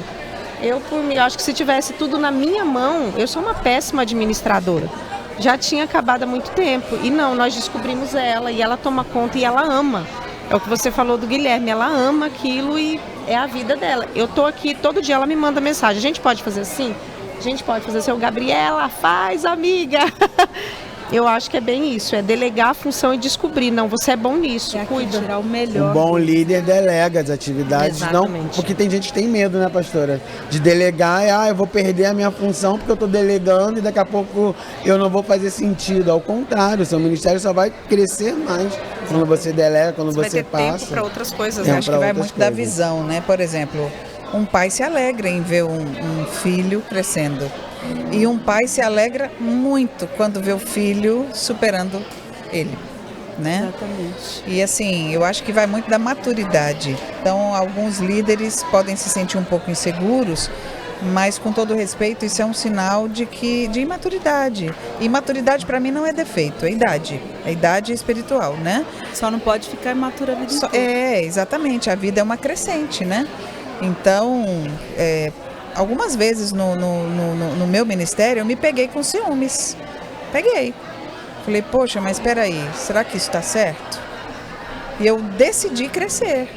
Eu acho que se tivesse tudo na minha mão, eu sou uma péssima administradora. Já tinha acabado há muito tempo. E não, nós descobrimos ela e ela toma conta e ela ama. É o que você falou do Guilherme, ela ama aquilo e é a vida dela. Eu tô aqui, todo dia ela me manda mensagem. A gente pode fazer assim? A gente pode fazer assim. Gabriela, faz, amiga. Eu acho que é bem isso, é delegar a função e descobrir. Não, você é bom nisso, cuida. Tirar o melhor. Um bom líder delega as atividades. Exatamente. Não, porque tem gente que tem medo, né, pastora? De delegar, eu vou perder a minha função porque eu estou delegando e daqui a pouco eu não vou fazer sentido. Ao contrário, o seu ministério só vai crescer mais quando você delega, quando você passa. Vai ter tempo para outras coisas. Eu acho que vai muito da visão, né? Por exemplo, um pai se alegra em ver um filho crescendo. E um pai se alegra muito quando vê o filho superando ele, né? Exatamente. E assim, eu acho que vai muito da maturidade. Então, alguns líderes podem se sentir um pouco inseguros, mas com todo respeito, isso é um sinal de imaturidade. E maturidade para mim não é defeito, é idade. É idade espiritual, né? Só não pode ficar imatura a vida inteira. Exatamente. A vida é uma crescente, né? Então, algumas vezes no meu ministério eu me peguei com ciúmes. Peguei. Falei, poxa, mas espera aí, será que isso está certo? E eu decidi crescer.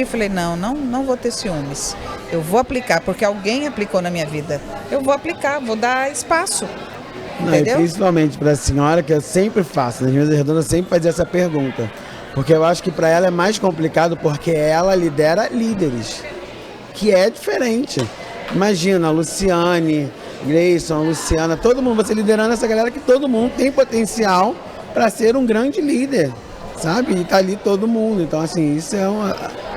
Falei, não vou ter ciúmes. Eu vou aplicar, porque alguém aplicou na minha vida. Eu vou aplicar, vou dar espaço. Entendeu? E principalmente para a senhora, que eu sempre faço, nas minhas redondas eu sempre fazia essa pergunta. Porque eu acho que para ela é mais complicado, porque ela lidera líderes. Que é diferente. Imagina, a Luciane, Grayson, a Luciana, todo mundo, você liderando essa galera que todo mundo tem potencial para ser um grande líder. sabe? E tá ali todo mundo. Então, assim, isso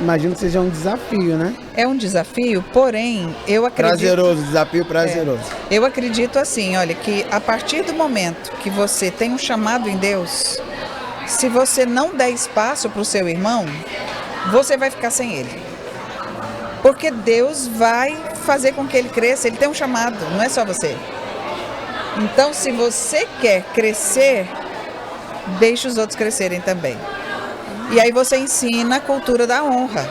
imagino que seja um desafio, né? É um desafio, porém, eu acredito... Desafio prazeroso. Eu acredito assim, olha, que a partir do momento que você tem um chamado em Deus, se você não der espaço para o seu irmão, você vai ficar sem ele. Porque Deus vai fazer com que ele cresça, ele tem um chamado, não é só você. Então, se você quer crescer, deixe os outros crescerem também. E aí você ensina a cultura da honra.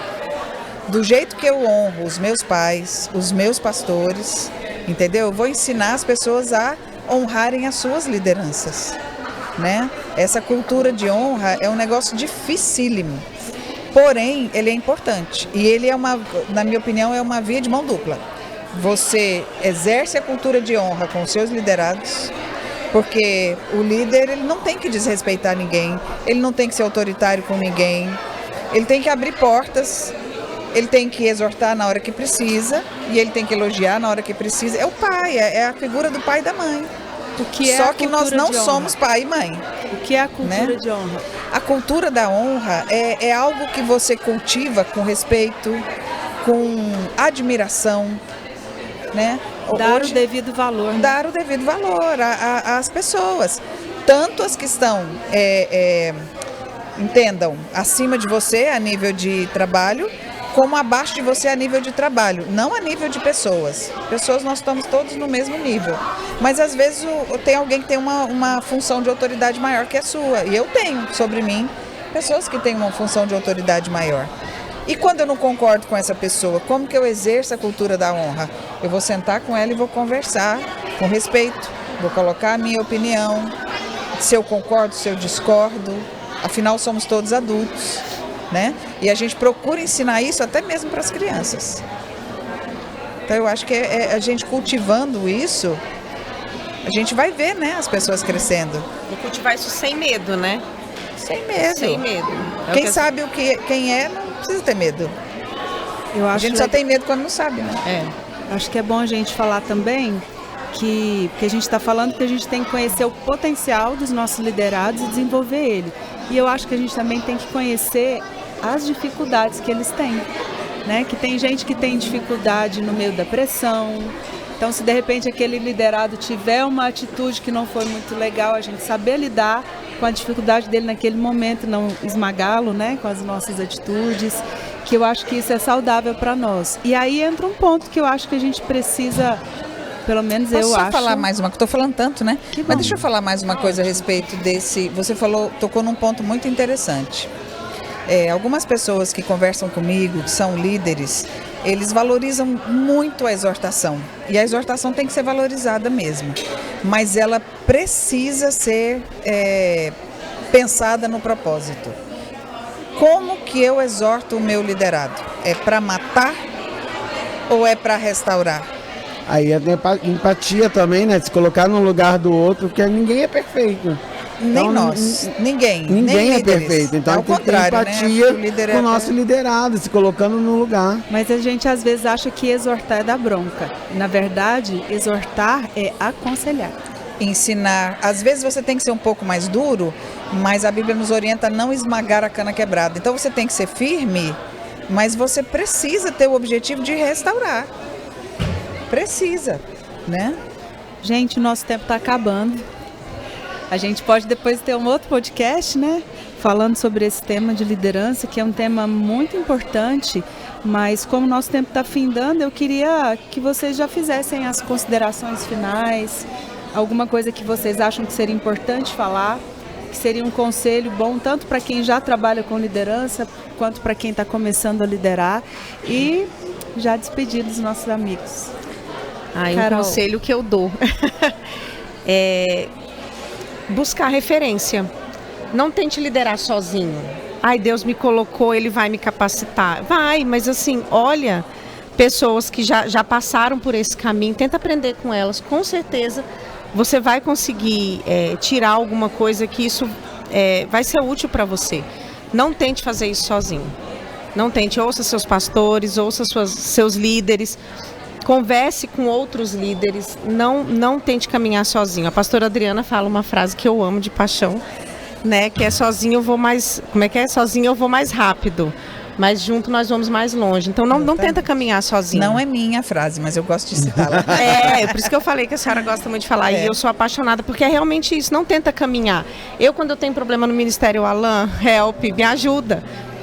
Do jeito que eu honro os meus pais, os meus pastores, entendeu? Eu vou ensinar as pessoas a honrarem as suas lideranças, né? Essa cultura de honra é um negócio dificílimo. Porém, ele é importante. E ele na minha opinião, é uma via de mão dupla. Você exerce a cultura de honra com os seus liderados, porque o líder, ele não tem que desrespeitar ninguém, ele não tem que ser autoritário com ninguém, ele tem que abrir portas, ele tem que exortar na hora que precisa e ele tem que elogiar na hora que precisa. É o pai, é a figura do pai e da mãe. Só que nós não somos pai e mãe. O que é a cultura de honra? A cultura da honra é algo que você cultiva com respeito, com admiração, né? Dar o devido valor. Né? Dar o devido valor às pessoas. Tanto as que estão, entendam, acima de você a nível de trabalho, como abaixo de você a nível de trabalho, não a nível de pessoas. Pessoas, nós estamos todos no mesmo nível. Mas às vezes tem alguém que tem uma função de autoridade maior que a sua. E eu tenho sobre mim pessoas que têm uma função de autoridade maior. E quando eu não concordo com essa pessoa, como que eu exerço a cultura da honra? Eu vou sentar com ela e vou conversar com respeito, vou colocar a minha opinião, se eu concordo, se eu discordo, afinal somos todos adultos, né? E a gente procura ensinar isso até mesmo para as crianças. Então eu acho que a gente cultivando isso, a gente vai ver, né, as pessoas crescendo. E cultivar isso sem medo, né? Sem medo. Sem medo. Quem sabe quem é, não precisa ter medo. A gente só tem medo quando não sabe, né? Acho que é bom a gente falar também que a gente está falando que a gente tem que conhecer o potencial dos nossos liderados e desenvolver ele. E eu acho que a gente também tem que conhecer as dificuldades que eles têm, né? Que tem gente que tem dificuldade no meio da pressão. Então, se de repente aquele liderado tiver uma atitude que não foi muito legal, a gente saber lidar com a dificuldade dele naquele momento, não esmagá-lo, né, com as nossas atitudes, que eu acho que isso é saudável para nós. E aí entra um ponto que eu acho que a gente precisa, pelo menos eu acho... Posso só falar mais uma, que estou falando tanto, né? Mas deixa eu falar mais uma coisa a respeito desse... Você tocou num ponto muito interessante. Algumas pessoas que conversam comigo, que são líderes, eles valorizam muito a exortação. E a exortação tem que ser valorizada mesmo. Mas ela precisa ser pensada no propósito. Como que eu exorto o meu liderado? É para matar ou é para restaurar? Aí é empatia também, né? Se colocar no lugar do outro, porque ninguém é perfeito. Nem então, nós, ninguém é perfeito, então tem que ter empatia, né? Com o nosso liderado, se colocando no lugar. Mas a gente às vezes acha que exortar é dar bronca. Na verdade, exortar é aconselhar. Ensinar. Às vezes você tem que ser um pouco mais duro, mas a Bíblia nos orienta a não esmagar a cana quebrada. Então você tem que ser firme, mas você precisa ter o objetivo de restaurar. Precisa, né? Gente, o nosso tempo está acabando. A gente pode depois ter um outro podcast, né? Falando sobre esse tema de liderança, que é um tema muito importante, mas como o nosso tempo está findando, eu queria que vocês já fizessem as considerações finais, alguma coisa que vocês acham que seria importante falar, que seria um conselho bom tanto para quem já trabalha com liderança, quanto para quem está começando a liderar, e já despedir dos nossos amigos. Um conselho que eu dou é buscar referência. Não tente liderar sozinho. Deus me colocou, Ele vai me capacitar. Vai, mas assim, olha pessoas que já passaram por esse caminho, tenta aprender com elas. Com certeza você vai conseguir tirar alguma coisa que isso vai ser útil para você. Não tente fazer isso sozinho. Não tente, ouça seus pastores, ouça seus líderes. Converse com outros líderes, não tente caminhar sozinho. A pastora Adriana fala uma frase que eu amo de paixão, né? Que é sozinho eu vou mais... Como é que é? Sozinho eu vou mais rápido. Mas junto nós vamos mais longe. Então não tenta caminhar sozinho. Não é minha frase, mas eu gosto de citá-la. Por isso que eu falei que a senhora gosta muito de falar. E eu sou apaixonada, porque é realmente isso. Não tenta caminhar. Quando eu tenho problema no ministério, o Alan, help, me ajuda.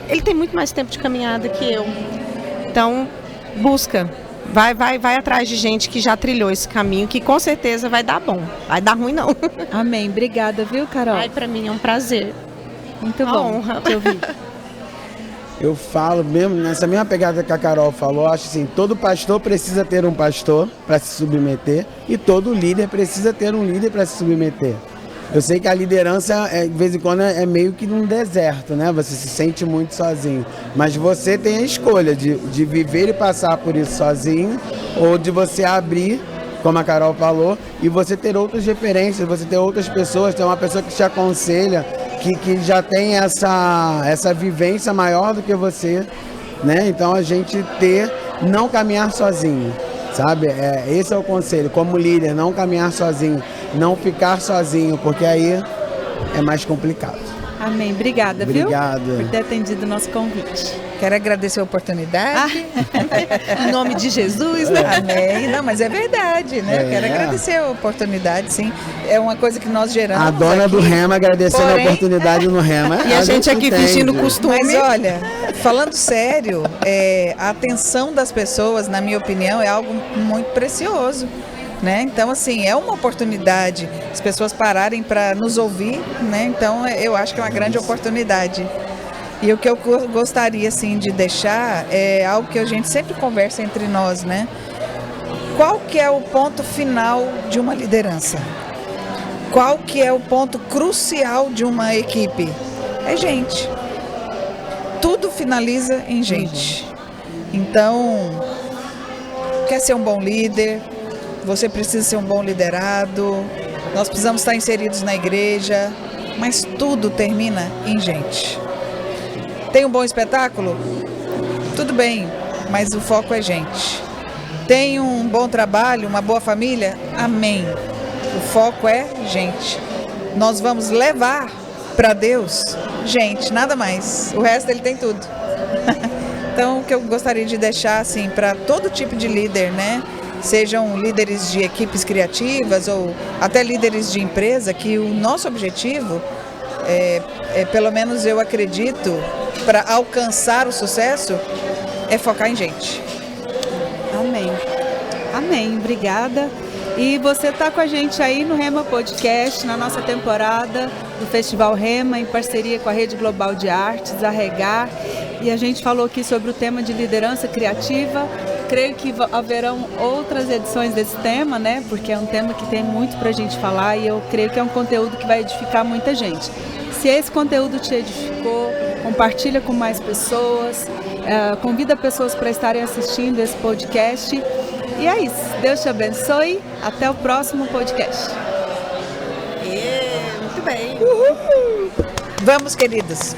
Ele tem muito mais tempo de caminhada que eu. Então, busca. Vai atrás de gente que já trilhou esse caminho, que com certeza vai dar bom. Vai dar ruim, não. Amém. Obrigada, viu, Carol? Ai, pra mim é um prazer. Muito Uma bom honra. te ouvir. Eu falo mesmo, nessa mesma pegada que a Carol falou, acho assim, todo pastor precisa ter um pastor para se submeter e todo líder precisa ter um líder para se submeter. Eu sei que a liderança, de vez em quando, é meio que num deserto, né? Você se sente muito sozinho. Mas você tem a escolha de viver e passar por isso sozinho ou de você abrir, como a Carol falou, e você ter outras referências, você ter outras pessoas, ter uma pessoa que te aconselha, que já tem essa vivência maior do que você, né? Então a gente não caminhar sozinho, sabe? Esse é o conselho, como líder, não caminhar sozinho, não ficar sozinho, porque aí é mais complicado. Amém. Obrigada, Obrigado. viu? Por ter atendido o nosso convite. Quero agradecer a oportunidade. Em nome de Jesus, né? Amém. Não, mas é verdade, né? Quero agradecer a oportunidade, sim. É uma coisa que nós geramos. A dona aqui. do Rema agradecendo Porém, a oportunidade no Rema. E a gente aqui entende. fingindo costume. Mas olha, falando sério, a atenção das pessoas, na minha opinião, é algo muito precioso. Né? Então, assim, é uma oportunidade as pessoas pararem para nos ouvir, né? Então, eu acho que é uma grande oportunidade. E o que eu gostaria, assim, de deixar é algo que a gente sempre conversa entre nós, né? Qual que é o ponto final de uma liderança? Qual que é o ponto crucial de uma equipe? É gente. Tudo finaliza em gente. Então, quer ser um bom líder? Você precisa ser um bom liderado, nós precisamos estar inseridos na igreja, mas tudo termina em gente. Tem um bom espetáculo? Tudo bem, mas o foco é gente. Tem um bom trabalho, uma boa família? Amém. O foco é gente. Nós vamos levar para Deus gente, nada mais. O resto ele tem tudo. Então, o que eu gostaria de deixar assim para todo tipo de líder, né? Sejam líderes de equipes criativas ou até líderes de empresa, que o nosso objetivo pelo menos eu acredito, para alcançar o sucesso, é focar em gente. Amém. Amém. Obrigada. E você está com a gente aí no Rema Podcast, na nossa temporada do Festival Rema, em parceria com a Rede Global de Artes, a Regar. E a gente falou aqui sobre o tema de liderança criativa. Creio que haverão outras edições desse tema, né? Porque é um tema que tem muito para a gente falar e eu creio que é um conteúdo que vai edificar muita gente. Se esse conteúdo te edificou, compartilha com mais pessoas, convida pessoas para estarem assistindo esse podcast. E é isso. Deus te abençoe. Até o próximo podcast. Muito bem. Vamos, queridos.